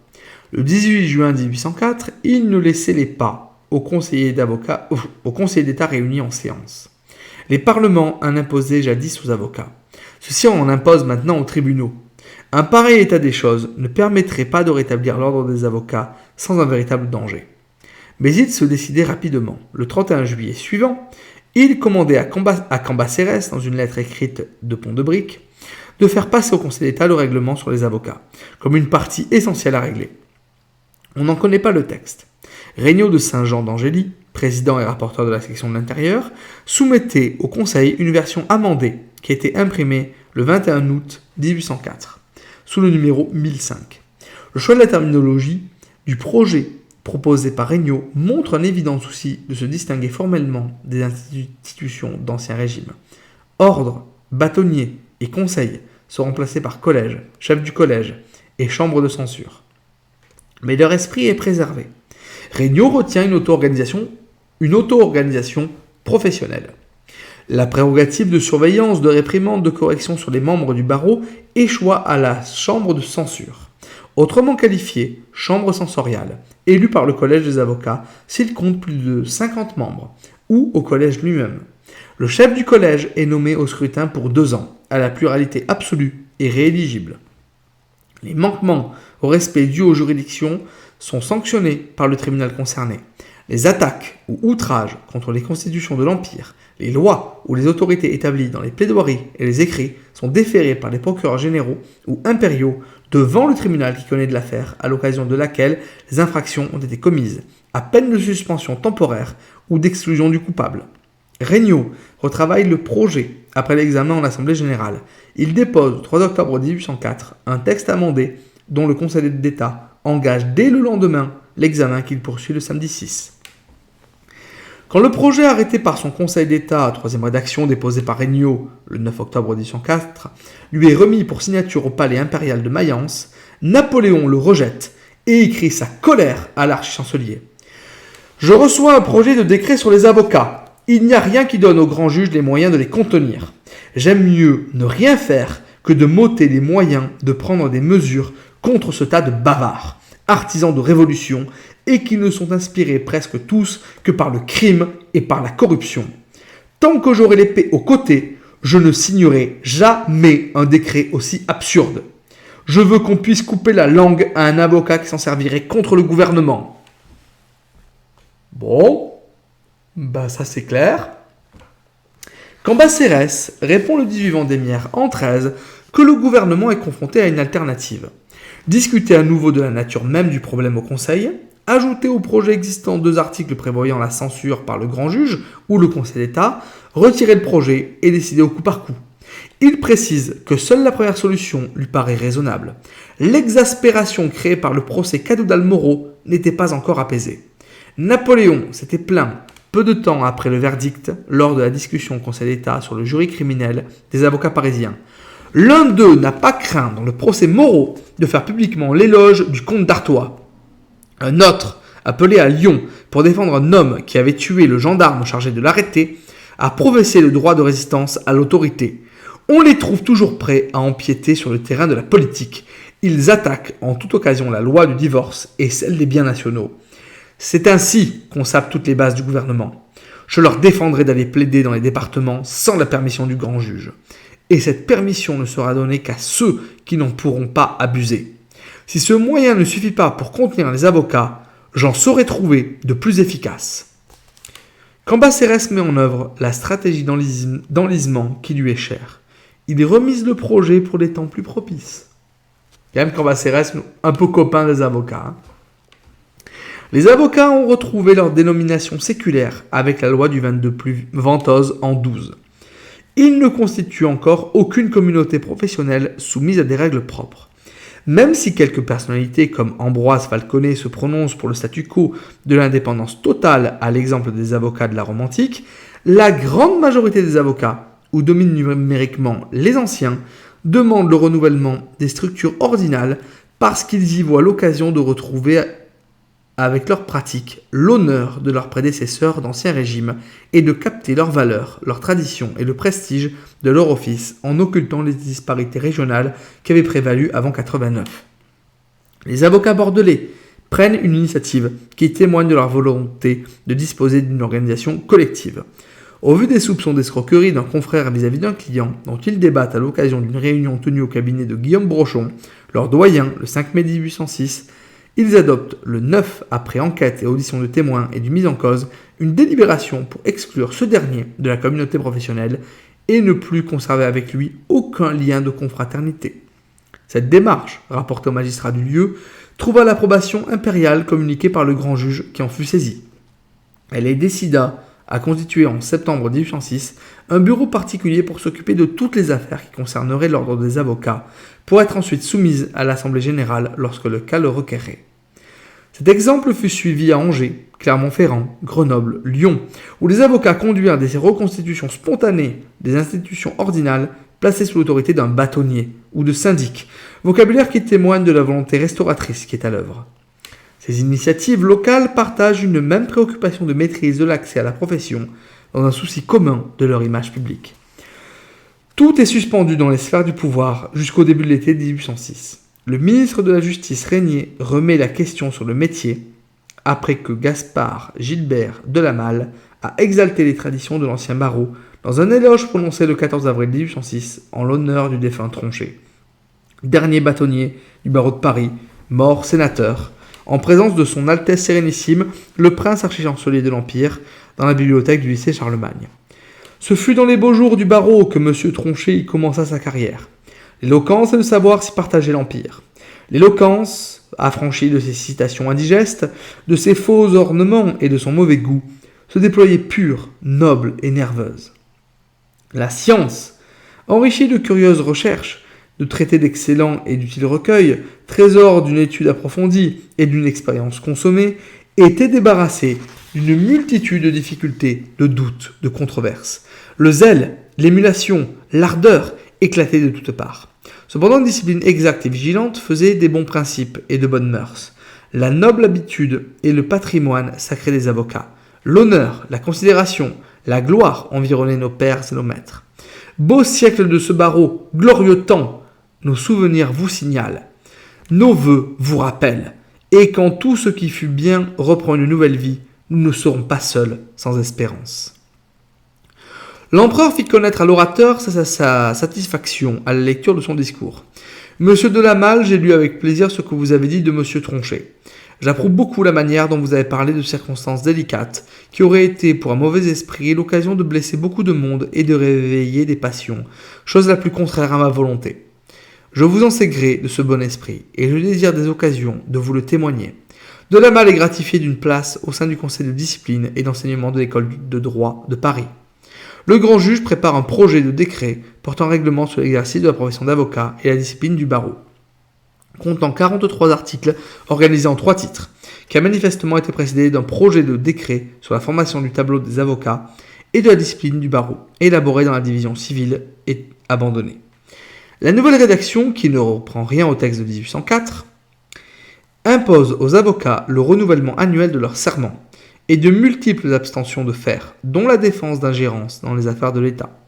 Le 18 juin 1804, il ne laissait les pas aux conseillers d'État réunis en séance. Les parlements en imposaient jadis aux avocats. Ceux-ci en imposent maintenant aux tribunaux. Un pareil état des choses ne permettrait pas de rétablir l'ordre des avocats sans un véritable danger. Mais il se décidait rapidement. Le 31 juillet suivant, il commandait à Cambacérès, dans une lettre écrite de Pont-de-Brique, de faire passer au Conseil d'État le règlement sur les avocats, comme une partie essentielle à régler. On n'en connaît pas le texte. Regnault de Saint-Jean d'Angély, président et rapporteur de la section de l'Intérieur, soumettait au Conseil une version amendée qui a été imprimée le 21 août 1804. Sous le numéro 1005. Le choix de la terminologie du projet proposé par Regnault montre un évident souci de se distinguer formellement des institutions d'Ancien Régime. Ordre, bâtonnier et conseil sont remplacés par collège, chef du collège et chambre de censure. Mais leur esprit est préservé. Regnault retient une auto-organisation professionnelle. La prérogative de surveillance, de réprimande, de correction sur les membres du barreau échoit à la chambre de censure, autrement qualifiée chambre censoriale, élue par le collège des avocats s'il compte plus de 50 membres, ou au collège lui-même. Le chef du collège est nommé au scrutin pour 2 ans, à la pluralité absolue et rééligibles. Les manquements au respect dû aux juridictions sont sanctionnés par le tribunal concerné. Les attaques ou outrages contre les constitutions de l'Empire, les lois ou les autorités établies dans les plaidoiries et les écrits sont déférés par les procureurs généraux ou impériaux devant le tribunal qui connaît de l'affaire, à l'occasion de laquelle les infractions ont été commises, à peine de suspension temporaire ou d'exclusion du coupable. Regnault retravaille le projet après l'examen en Assemblée générale. Il dépose le 3 octobre 1804 un texte amendé dont le Conseil d'État engage dès le lendemain l'examen qu'il poursuit le samedi 6. Quand le projet arrêté par son Conseil d'État, troisième rédaction déposé par Regnault le 9 octobre 1804, lui est remis pour signature au palais impérial de Mayence, Napoléon le rejette et écrit sa colère à l'archichancelier. « Je reçois un projet de décret sur les avocats. Il n'y a rien qui donne au grand juge les moyens de les contenir. J'aime mieux ne rien faire que de m'ôter les moyens de prendre des mesures contre ce tas de bavards, artisans de révolution, et qui ne sont inspirés presque tous que par le crime et par la corruption. Tant que j'aurai l'épée au côté, je ne signerai jamais un décret aussi absurde. Je veux qu'on puisse couper la langue à un avocat qui s'en servirait contre le gouvernement. » Bon, ça c'est clair. Cambacérès répond le 18 Vendémiaire en 13 que le gouvernement est confronté à une alternative. Discuter à nouveau de la nature même du problème au Conseil, ajouter au projet existant 2 articles prévoyant la censure par le grand juge ou le Conseil d'État, retirer le projet et décider au coup par coup. Il précise que seule la première solution lui paraît raisonnable. L'exaspération créée par le procès Cadoudal-Moreau n'était pas encore apaisée. Napoléon s'était plaint peu de temps après le verdict lors de la discussion au Conseil d'État sur le jury criminel des avocats parisiens. L'un d'eux n'a pas craint dans le procès Moreau de faire publiquement l'éloge du comte d'Artois. Un autre, appelé à Lyon pour défendre un homme qui avait tué le gendarme chargé de l'arrêter, a professé le droit de résistance à l'autorité. On les trouve toujours prêts à empiéter sur le terrain de la politique. Ils attaquent en toute occasion la loi du divorce et celle des biens nationaux. C'est ainsi qu'on sape toutes les bases du gouvernement. Je leur défendrai d'aller plaider dans les départements sans la permission du grand juge. Et cette permission ne sera donnée qu'à ceux qui n'en pourront pas abuser. Si ce moyen ne suffit pas pour contenir les avocats, j'en saurai trouver de plus efficaces. Cambacérès met en œuvre la stratégie d'enlisement qui lui est chère. Il remise le projet pour des temps plus propices. Quand même Cambacérès, un peu copain des avocats. Les avocats ont retrouvé leur dénomination séculaire avec la loi du 22 plus Ventose en 12. Ils ne constituent encore aucune communauté professionnelle soumise à des règles propres. Même si quelques personnalités comme Ambroise Falconet se prononcent pour le statu quo de l'indépendance totale à l'exemple des avocats de la Rome antique, la grande majorité des avocats, où dominent numériquement les anciens, demandent le renouvellement des structures ordinales parce qu'ils y voient l'occasion de retrouver avec leur pratique l'honneur de leurs prédécesseurs d'ancien régime et de capter leurs valeurs, leurs traditions et le prestige de leur office en occultant les disparités régionales qui avaient prévalu avant 89. Les avocats bordelais prennent une initiative qui témoigne de leur volonté de disposer d'une organisation collective. Au vu des soupçons d'escroquerie d'un confrère vis-à-vis d'un client dont ils débattent à l'occasion d'une réunion tenue au cabinet de Guillaume Brochon, leur doyen, le 5 mai 1806, ils adoptent le 9, après enquête et audition de témoins et du mis en cause, une délibération pour exclure ce dernier de la communauté professionnelle et ne plus conserver avec lui aucun lien de confraternité. Cette démarche, rapportée au magistrat du lieu, trouva l'approbation impériale communiquée par le grand juge qui en fut saisi. Elle est décida à constituer en septembre 1806 un bureau particulier pour s'occuper de toutes les affaires qui concerneraient l'ordre des avocats, pour être ensuite soumise à l'Assemblée générale lorsque le cas le requerrait. Cet exemple fut suivi à Angers, Clermont-Ferrand, Grenoble, Lyon, où les avocats conduirent des reconstitutions spontanées des institutions ordinales placées sous l'autorité d'un bâtonnier ou de syndic, vocabulaire qui témoigne de la volonté restauratrice qui est à l'œuvre. Ces initiatives locales partagent une même préoccupation de maîtrise de l'accès à la profession dans un souci commun de leur image publique. Tout est suspendu dans les sphères du pouvoir jusqu'au début de l'été 1806. Le ministre de la Justice Régnier remet la question sur le métier après que Gaspard Gilbert de la Malle a exalté les traditions de l'ancien barreau dans un éloge prononcé le 14 avril 1806 en l'honneur du défunt Tronchet. dernier bâtonnier du barreau de Paris, mort sénateur, en présence de son Altesse Sérénissime, le prince archichancelier de l'Empire, dans la bibliothèque du lycée Charlemagne. Ce fut dans les beaux jours du barreau que M. Tronchet y commença sa carrière. L'éloquence est de savoir si partager l'Empire. L'éloquence, affranchie de ses citations indigestes, de ses faux ornements et de son mauvais goût, se déployait pure, noble et nerveuse. La science, enrichie de curieuses recherches, de traités d'excellents et d'utiles recueils, trésor d'une étude approfondie et d'une expérience consommée, était débarrassée d'une multitude de difficultés, de doutes, de controverses. Le zèle, l'émulation, l'ardeur éclataient de toutes parts. Cependant, une discipline exacte et vigilante faisait des bons principes et de bonnes mœurs. La noble habitude et le patrimoine sacré des avocats. L'honneur, la considération, la gloire environnaient nos pères et nos maîtres. Beau siècle de ce barreau, glorieux temps, nos souvenirs vous signalent, nos vœux vous rappellent, et quand tout ce qui fut bien reprend une nouvelle vie, nous ne serons pas seuls, sans espérance. L'empereur fit connaître à l'orateur sa satisfaction à la lecture de son discours. Monsieur de la Malle, j'ai lu avec plaisir ce que vous avez dit de monsieur Tronchet. J'approuve beaucoup la manière dont vous avez parlé de circonstances délicates, qui auraient été pour un mauvais esprit l'occasion de blesser beaucoup de monde et de réveiller des passions, chose la plus contraire à ma volonté. Je vous en sais gré de ce bon esprit, et je désire des occasions de vous le témoigner. De la Malle est gratifié d'une place au sein du conseil de discipline et d'enseignement de l'école de droit de Paris. Le grand juge prépare un projet de décret portant règlement sur l'exercice de la profession d'avocat et la discipline du barreau, comptant 43 articles organisés en 3 titres, qui a manifestement été précédé d'un projet de décret sur la formation du tableau des avocats et de la discipline du barreau, élaboré dans la division civile et abandonné. La nouvelle rédaction, qui ne reprend rien au texte de 1804, impose aux avocats le renouvellement annuel de leur serment et de multiples abstentions de faire, dont la défense d'ingérence dans les affaires de l'État,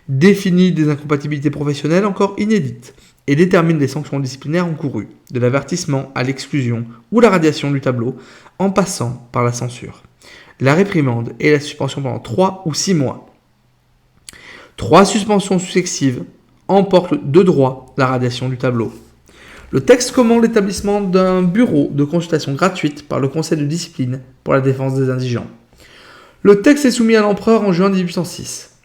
définit des incompatibilités professionnelles encore inédites et détermine les sanctions disciplinaires encourues, de l'avertissement à l'exclusion ou la radiation du tableau, en passant par la censure, la réprimande et la suspension pendant 3 ou 6 mois. 3 suspensions successives emportent de droit la radiation du tableau. Le texte commande l'établissement d'un bureau de consultation gratuite par le conseil de discipline pour la défense des indigents. Le texte est soumis à l'empereur en juin 1806.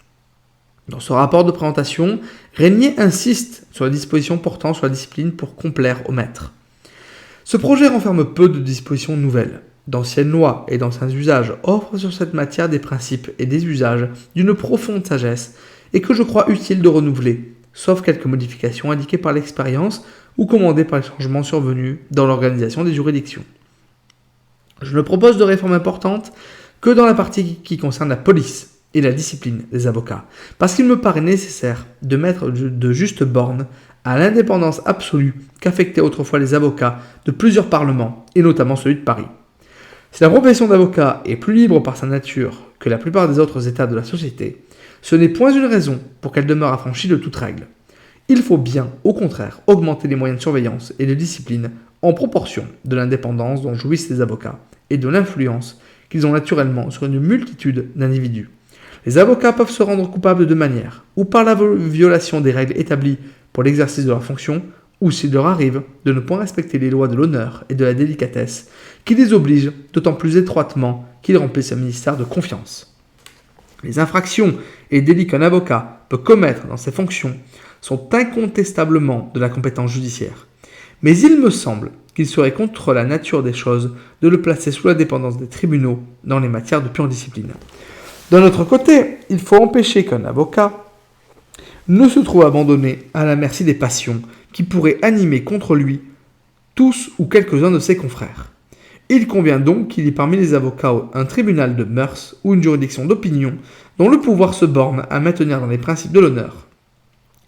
Dans ce rapport de présentation, Régnier insiste sur les dispositions portant sur la discipline pour complaire au maître. Ce projet renferme peu de dispositions nouvelles. D'anciennes lois et d'anciens usages offrent sur cette matière des principes et des usages d'une profonde sagesse et que je crois utile de renouveler, sauf quelques modifications indiquées par l'expérience ou commandées par les changements survenus dans l'organisation des juridictions. Je ne propose de réformes importantes que dans la partie qui concerne la police et la discipline des avocats, parce qu'il me paraît nécessaire de mettre de justes bornes à l'indépendance absolue qu'affectaient autrefois les avocats de plusieurs parlements, et notamment celui de Paris. Si la profession d'avocat est plus libre par sa nature que la plupart des autres états de la société, ce n'est point une raison pour qu'elle demeure affranchie de toute règle. Il faut bien, au contraire, augmenter les moyens de surveillance et de discipline en proportion de l'indépendance dont jouissent les avocats et de l'influence qu'ils ont naturellement sur une multitude d'individus. Les avocats peuvent se rendre coupables de deux manières, ou par la violation des règles établies pour l'exercice de leur fonction, ou s'il leur arrive de ne point respecter les lois de l'honneur et de la délicatesse, qui les obligent d'autant plus étroitement qu'ils remplissent un ministère de confiance. Les infractions et délits qu'un avocat peut commettre dans ses fonctions sont incontestablement de la compétence judiciaire. Mais il me semble qu'il serait contre la nature des choses de le placer sous la dépendance des tribunaux dans les matières de pure discipline. D'un autre côté, il faut empêcher qu'un avocat ne se trouve abandonné à la merci des passions qui pourraient animer contre lui tous ou quelques-uns de ses confrères. Il convient donc qu'il y ait parmi les avocats un tribunal de mœurs ou une juridiction d'opinion dont le pouvoir se borne à maintenir dans les principes de l'honneur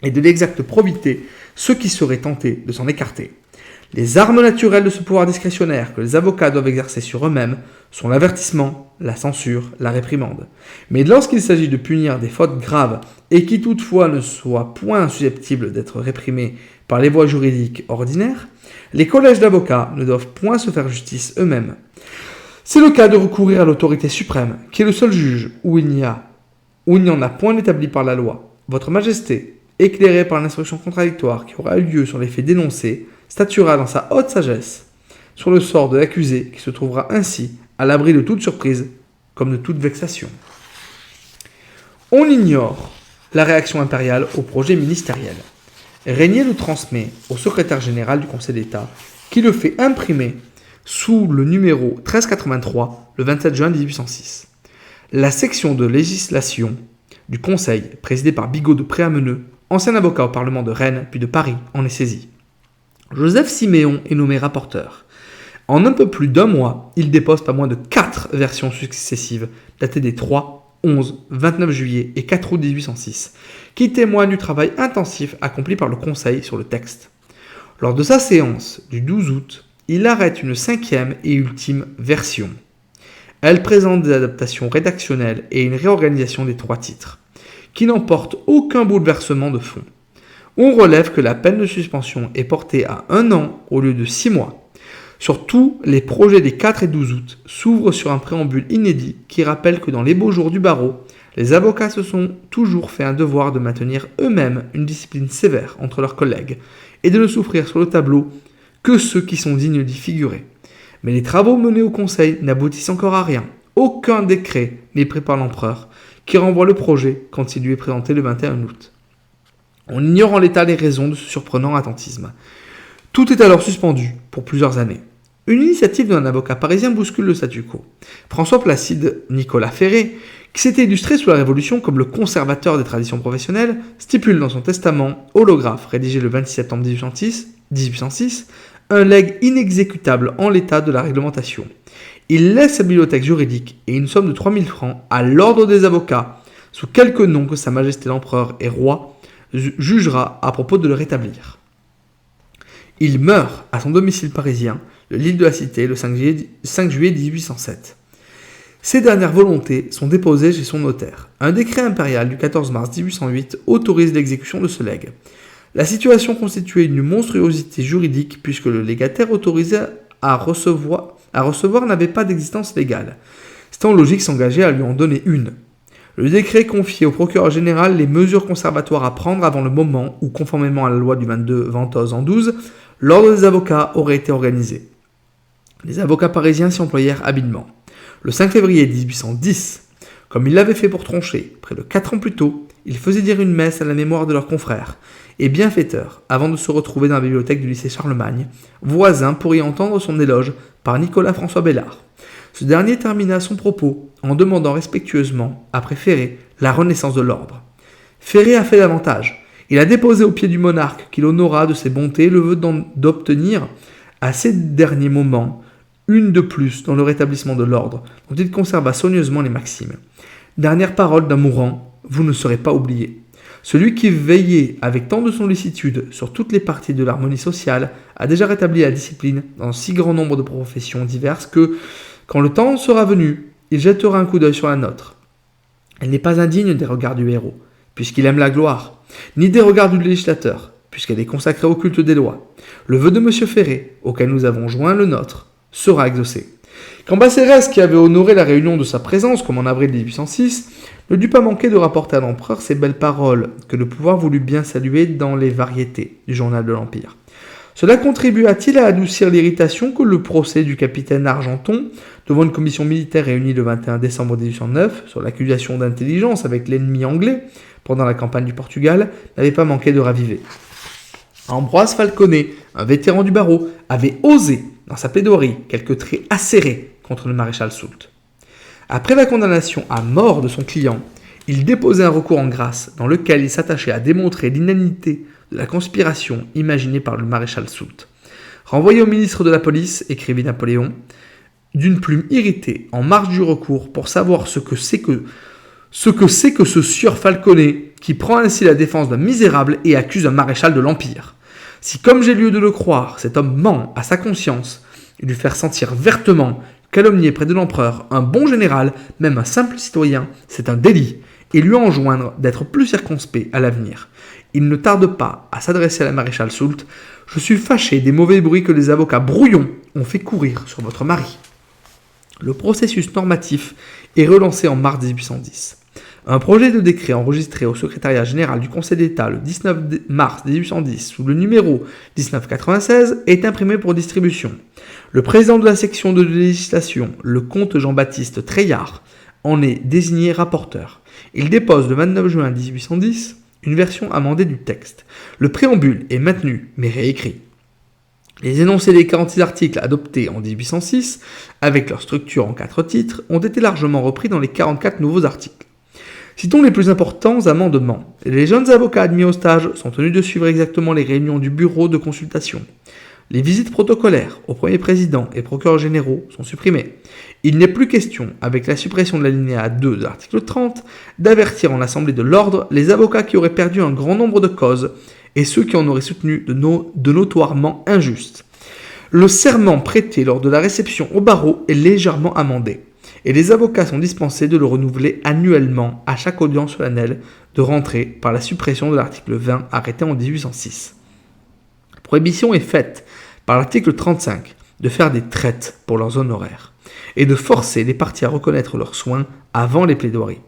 et de l'exacte probité ceux qui seraient tentés de s'en écarter. Les armes naturelles de ce pouvoir discrétionnaire que les avocats doivent exercer sur eux-mêmes sont l'avertissement, la censure, la réprimande. Mais lorsqu'il s'agit de punir des fautes graves et qui toutefois ne soient point susceptibles d'être réprimées par les voies juridiques ordinaires, les collèges d'avocats ne doivent point se faire justice eux-mêmes. C'est le cas de recourir à l'autorité suprême, qui est le seul juge où il n'y en a point d'établi par la loi. Votre Majesté, éclairé par l'instruction contradictoire qui aura eu lieu sur les faits dénoncés, statuera dans sa haute sagesse sur le sort de l'accusé qui se trouvera ainsi à l'abri de toute surprise comme de toute vexation. On ignore la réaction impériale au projet ministériel. Régnier le transmet au secrétaire général du Conseil d'État qui le fait imprimer sous le numéro 1383 le 27 juin 1806. La section de législation du Conseil, présidée par Bigot de Préameneux, ancien avocat au Parlement de Rennes puis de Paris, en est saisie. Joseph Siméon est nommé rapporteur. En un peu plus d'un mois, il dépose pas moins de 4 versions successives, datées des 3, 11, 29 juillet et 4 août 1806, qui témoignent du travail intensif accompli par le Conseil sur le texte. Lors de sa séance du 12 août, il arrête une 5e et ultime version. Elle présente des adaptations rédactionnelles et une réorganisation des 3 titres, qui n'emportent aucun bouleversement de fond. On relève que la peine de suspension est portée à 1 an au lieu de 6 mois. Surtout, les projets des 4 et 12 août s'ouvrent sur un préambule inédit qui rappelle que dans les beaux jours du barreau, les avocats se sont toujours fait un devoir de maintenir eux-mêmes une discipline sévère entre leurs collègues et de ne souffrir sur le tableau que ceux qui sont dignes d'y figurer. Mais les travaux menés au Conseil n'aboutissent encore à rien. Aucun décret n'est pris par l'empereur qui renvoie le projet quand il lui est présenté le 21 août. On ignore en l'état les raisons de ce surprenant attentisme. Tout est alors suspendu pour plusieurs années. Une initiative d'un avocat parisien bouscule le statu quo. François Placide Nicolas Ferré, qui s'était illustré sous la Révolution comme le conservateur des traditions professionnelles, stipule dans son testament holographe rédigé le 26 septembre 1806 un legs inexécutable en l'état de la réglementation. Il laisse sa bibliothèque juridique et une somme de 3000 francs à l'ordre des avocats, sous quelque nom que Sa Majesté l'Empereur et Roi jugera à propos de le rétablir. Il meurt à son domicile parisien, le Lille de la Cité, le 5 juillet 1807. Ses dernières volontés sont déposées chez son notaire. Un décret impérial du 14 mars 1808 autorise l'exécution de ce legs. La situation constituait une monstruosité juridique puisque le légataire autorisé à recevoir n'avait pas d'existence légale. C'était en logique s'engager à lui en donner une. Le décret confiait au procureur général les mesures conservatoires à prendre avant le moment où, conformément à la loi du 22 Ventose en 12, l'ordre des avocats aurait été organisé. Les avocats parisiens s'y employèrent habilement. Le 5 février 1810, comme ils l'avaient fait pour Tronchet, près de 4 ans plus tôt, ils faisaient dire une messe à la mémoire de leurs confrères et bienfaiteurs avant de se retrouver dans la bibliothèque du lycée Charlemagne, voisin pour y entendre son éloge par Nicolas-François Bellart. Ce dernier termina son propos en demandant respectueusement, après Ferré, la renaissance de l'ordre. Ferré a fait davantage. Il a déposé aux pieds du monarque qu'il honora de ses bontés le vœu d'obtenir, à ces derniers moments, une de plus dans le rétablissement de l'ordre, dont il conserva soigneusement les maximes. Dernière parole d'un mourant, vous ne serez pas oublié. Celui qui veillait avec tant de sollicitude sur toutes les parties de l'harmonie sociale a déjà rétabli la discipline dans si grand nombre de professions diverses que, quand le temps sera venu, il jettera un coup d'œil sur la nôtre. Elle n'est pas indigne des regards du héros, puisqu'il aime la gloire, ni des regards du législateur, puisqu'elle est consacrée au culte des lois. Le vœu de M. Ferré, auquel nous avons joint le nôtre, sera exaucé. Cambacérès, qui avait honoré la réunion de sa présence, comme en avril 1806, ne dut pas manquer de rapporter à l'empereur ces belles paroles que le pouvoir voulut bien saluer dans les variétés du journal de l'Empire. Cela contribua-t-il à adoucir l'irritation que le procès du capitaine Argenton, devant une commission militaire réunie le 21 décembre 1809 sur l'accusation d'intelligence avec l'ennemi anglais pendant la campagne du Portugal, n'avait pas manqué de raviver. Ambroise Falconet, un vétéran du barreau, avait osé, dans sa plaidoirie, quelques traits acérés contre le maréchal Soult. Après la condamnation à mort de son client, il déposait un recours en grâce dans lequel il s'attachait à démontrer l'inanité de la conspiration imaginée par le maréchal Soult. Renvoyé au ministre de la police, écrivit Napoléon, d'une plume irritée en marge du recours pour savoir ce que c'est que ce sieur Falconet qui prend ainsi la défense d'un misérable et accuse un maréchal de l'Empire. Si, comme j'ai lieu de le croire, cet homme ment à sa conscience et lui faire sentir vertement calomnier près de l'empereur un bon général, même un simple citoyen, c'est un délit, et lui enjoindre d'être plus circonspect à l'avenir. Il ne tarde pas à s'adresser à la maréchale Soult. Je suis fâché des mauvais bruits que les avocats brouillons ont fait courir sur votre mari. Le processus normatif est relancé en mars 1810. Un projet de décret enregistré au secrétariat général du Conseil d'État le 19 mars 1810 sous le numéro 1996 est imprimé pour distribution. Le président de la section de législation, le comte Jean-Baptiste Treillard, en est désigné rapporteur. Il dépose le 29 juin 1810 une version amendée du texte. Le préambule est maintenu, mais réécrit. Les énoncés des 46 articles adoptés en 1806, avec leur structure en 4 titres, ont été largement repris dans les 44 nouveaux articles. Citons les plus importants amendements. Les jeunes avocats admis au stage sont tenus de suivre exactement les réunions du bureau de consultation. Les visites protocolaires au premier président et procureurs généraux sont supprimées. Il n'est plus question, avec la suppression de l'alinéa 2 de l'article 30, d'avertir en assemblée de l'ordre les avocats qui auraient perdu un grand nombre de causes et ceux qui en auraient soutenu de notoirement injustes. Le serment prêté lors de la réception au barreau est légèrement amendé, et les avocats sont dispensés de le renouveler annuellement à chaque audience solennelle de rentrée par la suppression de l'article 20 arrêté en 1806. Prohibition est faite par l'article 35 de faire des traites pour leurs honoraires et de forcer les parties à reconnaître leurs soins avant les plaidoiries.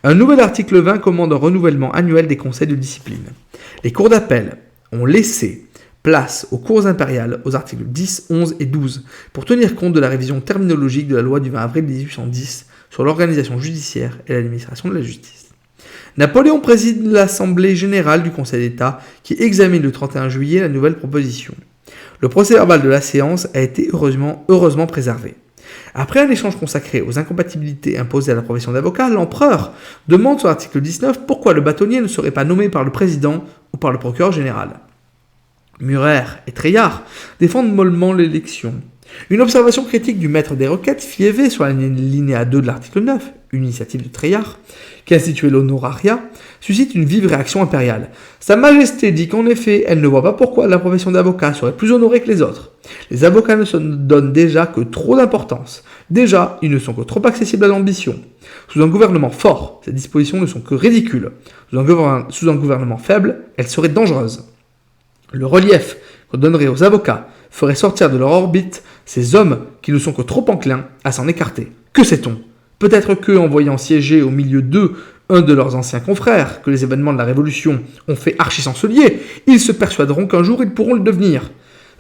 Un nouvel article 20 commande un renouvellement annuel des conseils de discipline. Les cours d'appel ont laissé place aux cours impériales aux articles 10, 11 et 12 pour tenir compte de la révision terminologique de la loi du 20 avril 1810 sur l'organisation judiciaire et l'administration de la justice. Napoléon préside l'Assemblée générale du Conseil d'État qui examine le 31 juillet la nouvelle proposition. Le procès-verbal de la séance a été heureusement préservé. Après un échange consacré aux incompatibilités imposées à la profession d'avocat, l'empereur demande sur l'article 19 pourquoi le bâtonnier ne serait pas nommé par le président ou par le procureur général. Murer et Treillard défendent mollement l'élection. Une observation critique du maître des requêtes fiévé sur la linéa 2 de l'article 9, une initiative de Treillard, qui instituait l'honorariat, suscite une vive réaction impériale. Sa Majesté dit qu'en effet, elle ne voit pas pourquoi la profession d'avocat serait plus honorée que les autres. Les avocats ne se donnent déjà que trop d'importance. Déjà, ils ne sont que trop accessibles à l'ambition. Sous un gouvernement fort, ces dispositions ne sont que ridicules. Sous un gouvernement faible, elles seraient dangereuses. Le relief qu'on donnerait aux avocats ferait sortir de leur orbite ces hommes qui ne sont que trop enclins à s'en écarter. Que sait-on ? Peut-être que, en voyant siéger au milieu d'eux un de leurs anciens confrères, que les événements de la Révolution ont fait archi-chancelier, ils se persuaderont qu'un jour ils pourront le devenir.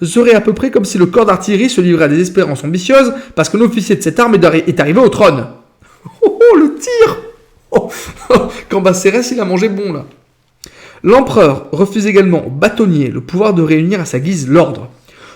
Ce serait à peu près comme si le corps d'artillerie se livrait à des espérances ambitieuses parce qu'un officier de cette arme est arrivé au trône. Oh, le tir! Cambacérès, il a mangé bon, là. L'empereur refuse également au bâtonnier le pouvoir de réunir à sa guise l'ordre.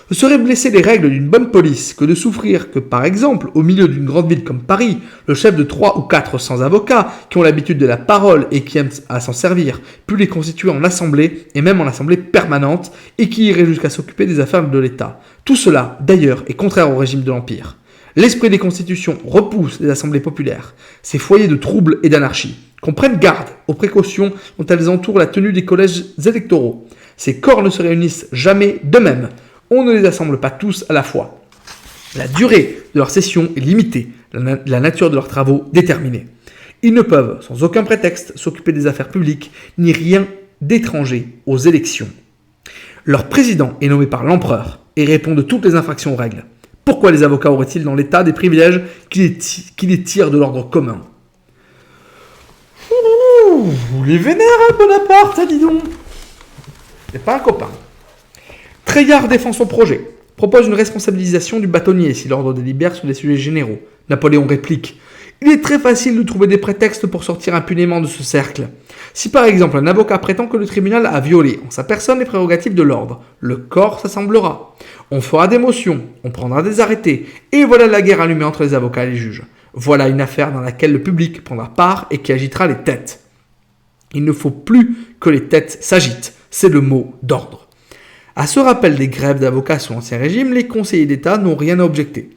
Ce serait blesser les règles d'une bonne police que de souffrir que, par exemple, au milieu d'une grande ville comme Paris, le chef de 3 ou 400 avocats qui ont l'habitude de la parole et qui aiment à s'en servir, puis les constituer en assemblée, et même en assemblée permanente, et qui irait jusqu'à s'occuper des affaires de l'État. Tout cela, d'ailleurs, est contraire au régime de l'Empire. L'esprit des constitutions repousse les assemblées populaires, ces foyers de troubles et d'anarchie. Qu'on prenne garde aux précautions dont elles entourent la tenue des collèges électoraux. Ces corps ne se réunissent jamais d'eux-mêmes. On ne les assemble pas tous à la fois. La durée de leur session est limitée, la nature de leurs travaux déterminée. Ils ne peuvent, sans aucun prétexte, s'occuper des affaires publiques, ni rien d'étranger aux élections. Leur président est nommé par l'empereur et répond de toutes les infractions aux règles. Pourquoi les avocats auraient-ils dans l'État des privilèges qui les tirent de l'ordre commun ? Vous les vénère, Bonaparte, dis donc. C'est pas un copain. Treillard défend son projet, propose une responsabilisation du bâtonnier si l'ordre délibère sur les sujets généraux. Napoléon réplique « Il est très facile de trouver des prétextes pour sortir impunément de ce cercle. Si par exemple un avocat prétend que le tribunal a violé en sa personne les prérogatives de l'ordre, le corps s'assemblera. On fera des motions, on prendra des arrêtés, et voilà la guerre allumée entre les avocats et les juges. Voilà une affaire dans laquelle le public prendra part et qui agitera les têtes. Il ne faut plus que les têtes s'agitent, c'est le mot d'ordre. » À ce rappel des grèves d'avocats sous l'Ancien Régime, les conseillers d'État n'ont rien à objecter.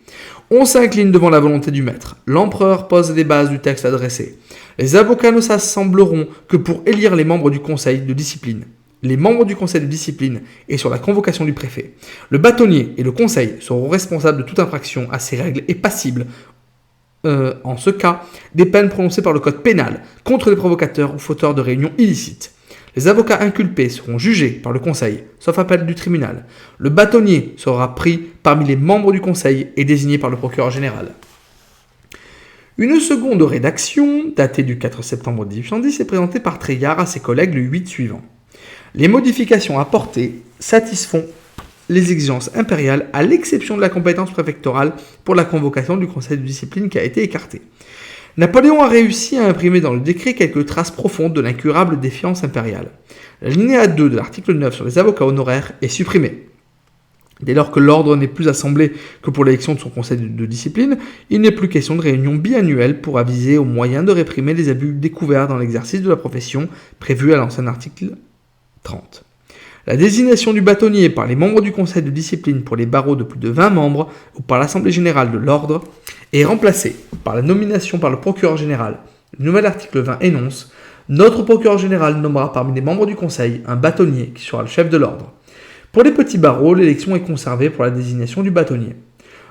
On s'incline devant la volonté du maître. L'empereur pose les bases du texte adressé. Les avocats ne s'assembleront que pour élire les membres du conseil de discipline. Les membres du conseil de discipline et sur la convocation du préfet. Le bâtonnier et le conseil seront responsables de toute infraction à ces règles et passibles, en ce cas, des peines prononcées par le code pénal contre les provocateurs ou fauteurs de réunions illicites. Les avocats inculpés seront jugés par le conseil, sauf appel du tribunal. Le bâtonnier sera pris parmi les membres du conseil et désigné par le procureur général. Une seconde rédaction, datée du 4 septembre 1810, est présentée par Treillard à ses collègues le 8 suivant. Les modifications apportées satisfont les exigences impériales à l'exception de la compétence préfectorale pour la convocation du conseil de discipline qui a été écartée. Napoléon a réussi à imprimer dans le décret quelques traces profondes de l'incurable défiance impériale. L'alinéa 2 de l'article 9 sur les avocats honoraires est supprimé. Dès lors que l'ordre n'est plus assemblé que pour l'élection de son conseil de discipline, il n'est plus question de réunion biannuelle pour aviser aux moyens de réprimer les abus découverts dans l'exercice de la profession prévue à l'ancien article 30. La désignation du bâtonnier par les membres du conseil de discipline pour les barreaux de plus de 20 membres ou par l'assemblée générale de l'ordre est remplacée par la nomination par le procureur général. Le nouvel article 20 énonce « Notre procureur général nommera parmi les membres du conseil un bâtonnier qui sera le chef de l'ordre. » Pour les petits barreaux, l'élection est conservée pour la désignation du bâtonnier.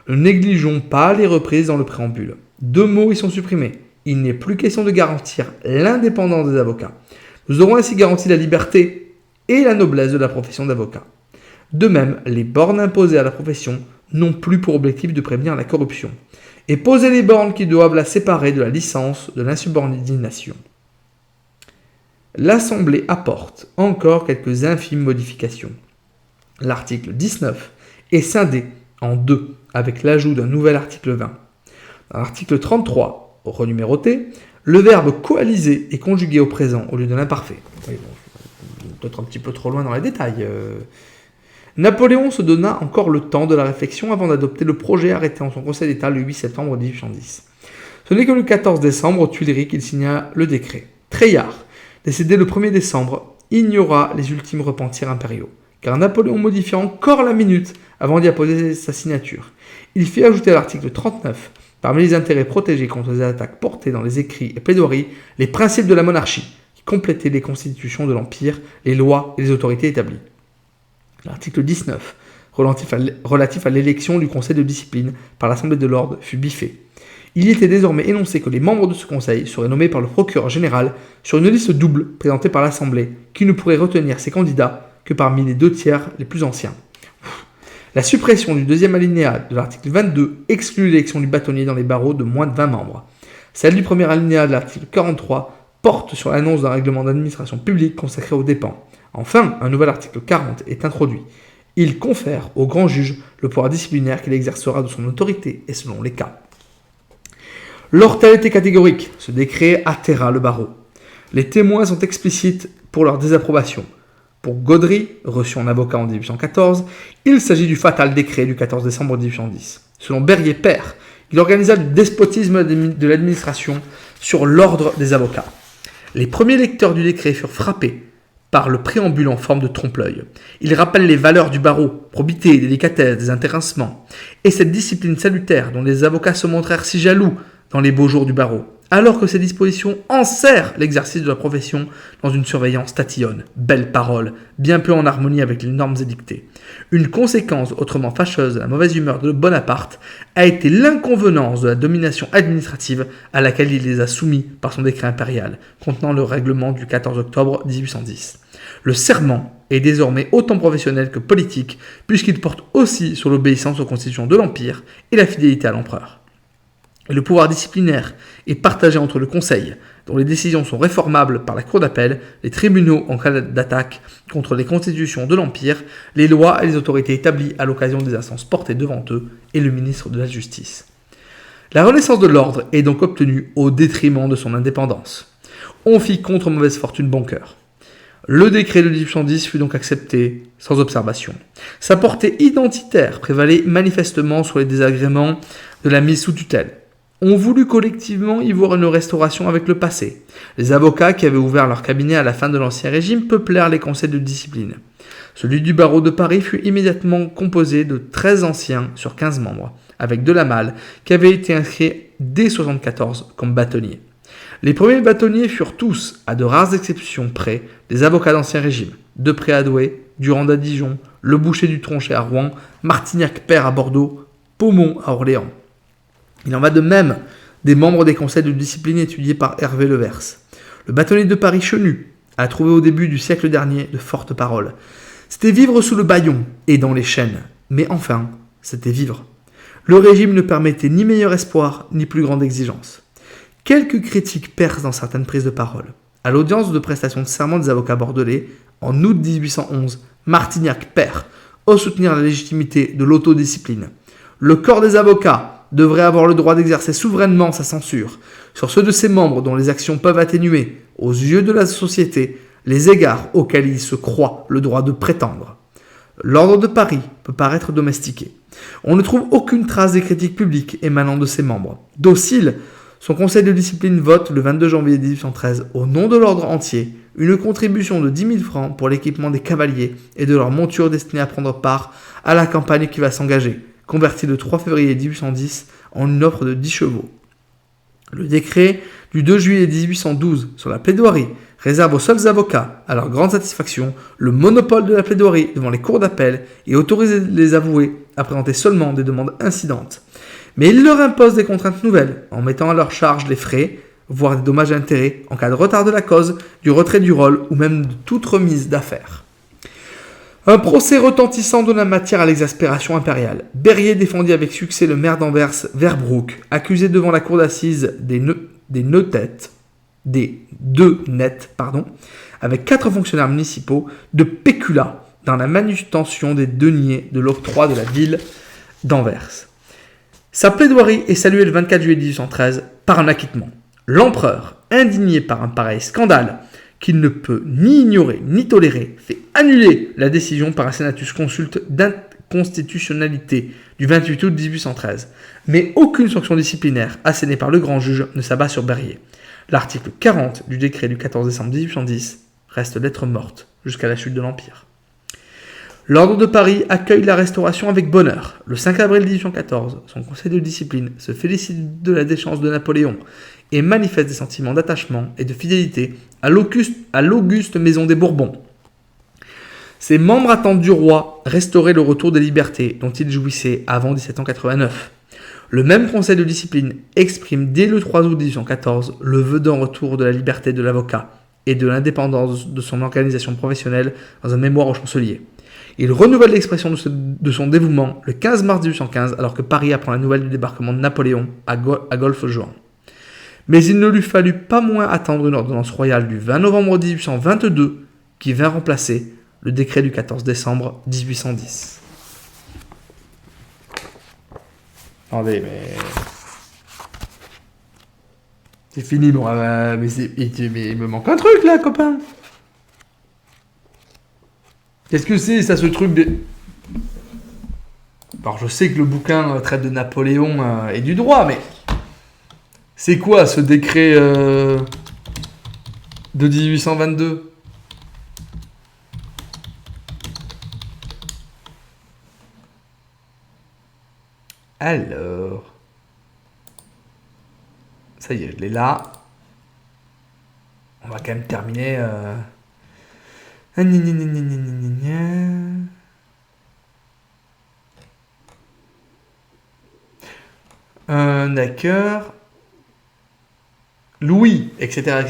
Ne négligeons pas les reprises dans le préambule. 2 mots y sont supprimés. Il n'est plus question de garantir l'indépendance des avocats. Nous aurons ainsi garanti la liberté et la noblesse de la profession d'avocat. De même, les bornes imposées à la profession n'ont plus pour objectif de prévenir la corruption, et poser les bornes qui doivent la séparer de la licence, de l'insubordination. L'Assemblée apporte encore quelques infimes modifications. L'article 19 est scindé en 2, avec l'ajout d'un nouvel article 20. Dans l'article 33, renuméroté, le verbe coaliser est conjugué au présent au lieu de l'imparfait. Oui, bon, peut-être un petit peu trop loin dans les détails. Napoléon se donna encore le temps de la réflexion avant d'adopter le projet arrêté en son Conseil d'État le 8 septembre 1810. Ce n'est que le 14 décembre, aux Tuileries, qu'il signa le décret. Treillard, décédé le 1er décembre, ignora les ultimes repentirs impériaux, car Napoléon modifia encore la minute avant d'y apposer sa signature. Il fit ajouter à l'article 39, parmi les intérêts protégés contre les attaques portées dans les écrits et plaidoiries, les principes de la monarchie, compléter les constitutions de l'Empire, les lois et les autorités établies. L'article 19, relatif à l'élection du conseil de discipline par l'Assemblée de l'ordre, fut biffé. Il y était désormais énoncé que les membres de ce conseil seraient nommés par le procureur général sur une liste double présentée par l'Assemblée, qui ne pourrait retenir ses candidats que parmi les 2 tiers les plus anciens. La suppression du deuxième alinéa de l'article 22 exclut l'élection du bâtonnier dans les barreaux de moins de 20 membres. Celle du premier alinéa de l'article 43 porte sur l'annonce d'un règlement d'administration publique consacré aux dépens. Enfin, un nouvel article 40 est introduit. Il confère au grand juge le pouvoir disciplinaire qu'il exercera de son autorité et selon les cas. Lors tel était catégorique, ce décret atterra le barreau. Les témoins sont explicites pour leur désapprobation. Pour Gaudry, reçu en avocat en 1814, il s'agit du fatal décret du 14 décembre 1810. Selon Berrier père, il organisa le despotisme de l'administration sur l'ordre des avocats. Les premiers lecteurs du décret furent frappés par le préambule en forme de trompe-l'œil. Il rappelle les valeurs du barreau, probité, délicatesse, désintéressement, et cette discipline salutaire dont les avocats se montrèrent si jaloux dans les beaux jours du barreau, alors que ces dispositions enserrent l'exercice de la profession dans une surveillance tatillonne. Belle parole, bien peu en harmonie avec les normes édictées. Une conséquence autrement fâcheuse de la mauvaise humeur de Bonaparte a été l'inconvenance de la domination administrative à laquelle il les a soumis par son décret impérial, contenant le règlement du 14 octobre 1810. Le serment est désormais autant professionnel que politique, puisqu'il porte aussi sur l'obéissance aux constitutions de l'Empire et la fidélité à l'empereur. Et le pouvoir disciplinaire est partagé entre le Conseil, dont les décisions sont réformables par la Cour d'appel, les tribunaux en cas d'attaque contre les constitutions de l'Empire, les lois et les autorités établies à l'occasion des instances portées devant eux, et le ministre de la Justice. La renaissance de l'ordre est donc obtenue au détriment de son indépendance. On fit contre mauvaise fortune bon cœur. Le décret de 1810 fut donc accepté sans observation. Sa portée identitaire prévalait manifestement sur les désagréments de la mise sous tutelle. On voulut collectivement y voir une restauration avec le passé. Les avocats qui avaient ouvert leur cabinet à la fin de l'Ancien Régime peuplèrent les conseils de discipline. Celui du barreau de Paris fut immédiatement composé de 13 anciens sur 15 membres, avec Delamal, qui avait été inscrit dès 1974 comme bâtonnier. Les premiers bâtonniers furent tous, à de rares exceptions près, des avocats d'Ancien Régime. Depré à Douai, Durand à Dijon, Le Boucher du Tronchet à Rouen, Martignac père à Bordeaux, Paumont à Orléans. Il en va de même des membres des conseils de discipline étudiés par Hervé Levers. Le bâtonnier de Paris Chenu a trouvé au début du siècle dernier de fortes paroles. C'était vivre sous le bâillon et dans les chaînes. Mais enfin, c'était vivre. Le régime ne permettait ni meilleur espoir, ni plus grande exigence. Quelques critiques percent dans certaines prises de parole. À l'audience de prestation de serment des avocats bordelais, en août 1811, Martignac perd, ose soutenir la légitimité de l'autodiscipline. Le corps des avocats devrait avoir le droit d'exercer souverainement sa censure sur ceux de ses membres dont les actions peuvent atténuer, aux yeux de la société, les égards auxquels il se croit le droit de prétendre. L'ordre de Paris peut paraître domestiqué. On ne trouve aucune trace des critiques publiques émanant de ses membres. Docile, son conseil de discipline vote le 22 janvier 1813, au nom de l'ordre entier, une contribution de 10 000 francs pour l'équipement des cavaliers et de leurs montures destinées à prendre part à la campagne qui va s'engager, convertie le 3 février 1810 en une offre de 10 chevaux. Le décret du 2 juillet 1812 sur la plaidoirie réserve aux seuls avocats, à leur grande satisfaction, le monopole de la plaidoirie devant les cours d'appel et autorise les avoués à présenter seulement des demandes incidentes. Mais il leur impose des contraintes nouvelles, en mettant à leur charge les frais, voire des dommages et intérêts, en cas de retard de la cause, du retrait du rôle ou même de toute remise d'affaires. Un procès retentissant donne la matière à l'exaspération impériale. Berryer défendit avec succès le maire d'Anvers, Verbroek, accusé devant la cour d'assises des deux nets, avec 4 fonctionnaires municipaux, de péculat dans la manutention des deniers de l'octroi de la ville d'Anvers. Sa plaidoirie est saluée le 24 juillet 1813 par un acquittement. L'empereur, indigné par un pareil scandale, qu'il ne peut ni ignorer ni tolérer, fait annuler la décision par un Senatus consulte d'inconstitutionnalité du 28 août 1813. Mais aucune sanction disciplinaire assénée par le grand juge ne s'abat sur Berryer. L'article 40 du décret du 14 décembre 1810 reste lettre morte jusqu'à la chute de l'Empire. L'Ordre de Paris accueille la Restauration avec bonheur. Le 5 avril 1814, son conseil de discipline se félicite de la déchéance de Napoléon et manifeste des sentiments d'attachement et de fidélité à l'auguste maison des Bourbons. Ses membres attendent du roi restaurer le retour des libertés dont il jouissait avant 1789. Le même conseil de discipline exprime dès le 3 août 1814 le vœu d'un retour de la liberté de l'avocat et de l'indépendance de son organisation professionnelle dans un mémoire au chancelier. Il renouvelle l'expression de son dévouement le 15 mars 1815 alors que Paris apprend la nouvelle du débarquement de Napoléon à Golfe-Juan. Mais il ne lui fallut pas moins attendre une ordonnance royale du 20 novembre 1822 qui vint remplacer le décret du 14 décembre 1810. Attendez, mais... C'est fini, bon, mais il me manque un truc là, copain. Qu'est-ce que c'est, ça, ce truc de... Alors, je sais que le bouquin traite de Napoléon et du droit, mais... C'est quoi, ce décret de 1822 ? Alors... Ça y est, je l'ai là. On va quand même terminer... D'accord. Louis, etc.,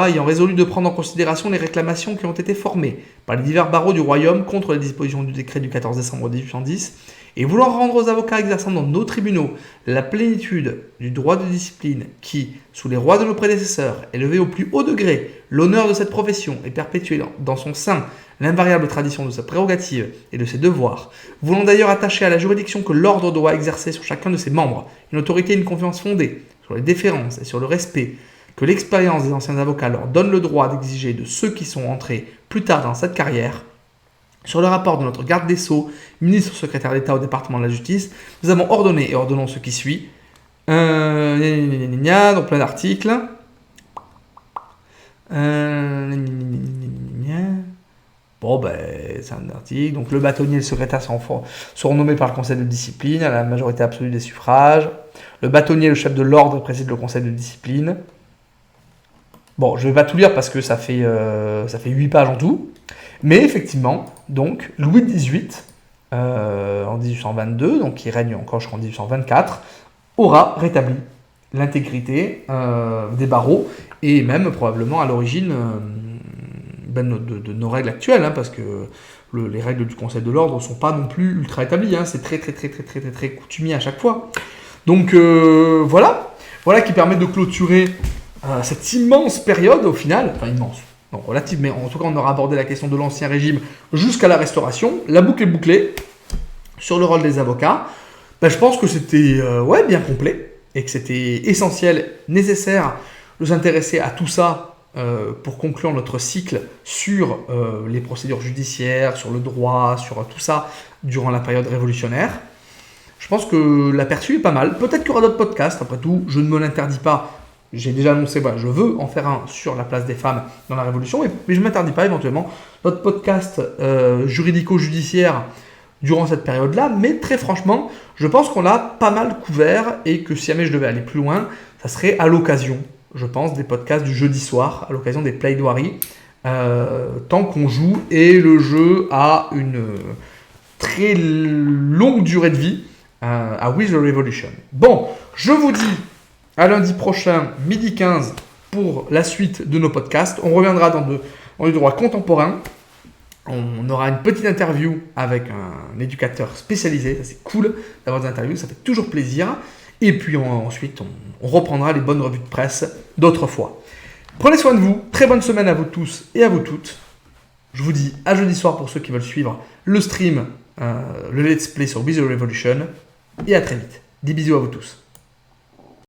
ayant résolu de prendre en considération les réclamations qui ont été formées par les divers barreaux du royaume contre les dispositions du décret du 14 décembre 1810, et voulant rendre aux avocats exerçant dans nos tribunaux la plénitude du droit de discipline qui, sous les rois de nos prédécesseurs, élevait au plus haut degré l'honneur de cette profession et perpétuait dans son sein l'invariable tradition de sa prérogative et de ses devoirs, voulant d'ailleurs attacher à la juridiction que l'ordre doit exercer sur chacun de ses membres une autorité et une confiance fondée sur les déférences et sur le respect que l'expérience des anciens avocats leur donne le droit d'exiger de ceux qui sont entrés plus tard dans cette carrière, sur le rapport de notre garde des Sceaux, ministre secrétaire d'État au département de la justice, nous avons ordonné et ordonnons ce qui suit. Donc plein d'articles. Bon, c'est un article. Donc le bâtonnier et le secrétaire sont nommés par le conseil de discipline à la majorité absolue des suffrages. Le bâtonnier, le chef de l'ordre, préside le conseil de discipline. Bon, je ne vais pas tout lire parce que ça fait 8 pages en tout. Mais effectivement, donc, Louis XVIII, en 1822, donc qui règne encore jusqu'en 1824, aura rétabli l'intégrité des barreaux et même probablement à l'origine de nos règles actuelles, parce que les règles du Conseil de l'Ordre ne sont pas non plus ultra établies, c'est très coutumier à chaque fois. Donc voilà. Voilà qui permet de clôturer cette immense période au final, enfin immense, non relative, mais en tout cas on aura abordé la question de l'Ancien Régime jusqu'à la Restauration. La boucle est bouclée sur le rôle des avocats. Je pense que c'était bien complet et que c'était essentiel, nécessaire de s'intéresser à tout ça pour conclure notre cycle sur les procédures judiciaires, sur le droit, sur tout ça durant la période révolutionnaire. Je pense que l'aperçu est pas mal. Peut-être qu'il y aura d'autres podcasts, après tout, je ne me l'interdis pas. J'ai déjà annoncé, je veux en faire un sur la place des femmes dans la Révolution, mais je ne m'interdis pas éventuellement d'autres podcasts juridico-judiciaires durant cette période-là. Mais très franchement, je pense qu'on l'a pas mal couvert et que si jamais je devais aller plus loin, ça serait à l'occasion, je pense, des podcasts du jeudi soir, à l'occasion des plaidoiries, tant qu'on joue et le jeu a une très longue durée de vie. À We the Revolution. Bon, je vous dis à lundi prochain, midi 15, pour la suite de nos podcasts. On reviendra dans le droit contemporain. On aura une petite interview avec un éducateur spécialisé. Ça, c'est cool d'avoir des interviews, ça fait toujours plaisir. Et puis ensuite, on reprendra les bonnes revues de presse d'autrefois. Prenez soin de vous. Très bonne semaine à vous tous et à vous toutes. Je vous dis à jeudi soir pour ceux qui veulent suivre le stream, le let's play sur We the Revolution. Et à très vite. Des bisous à vous tous.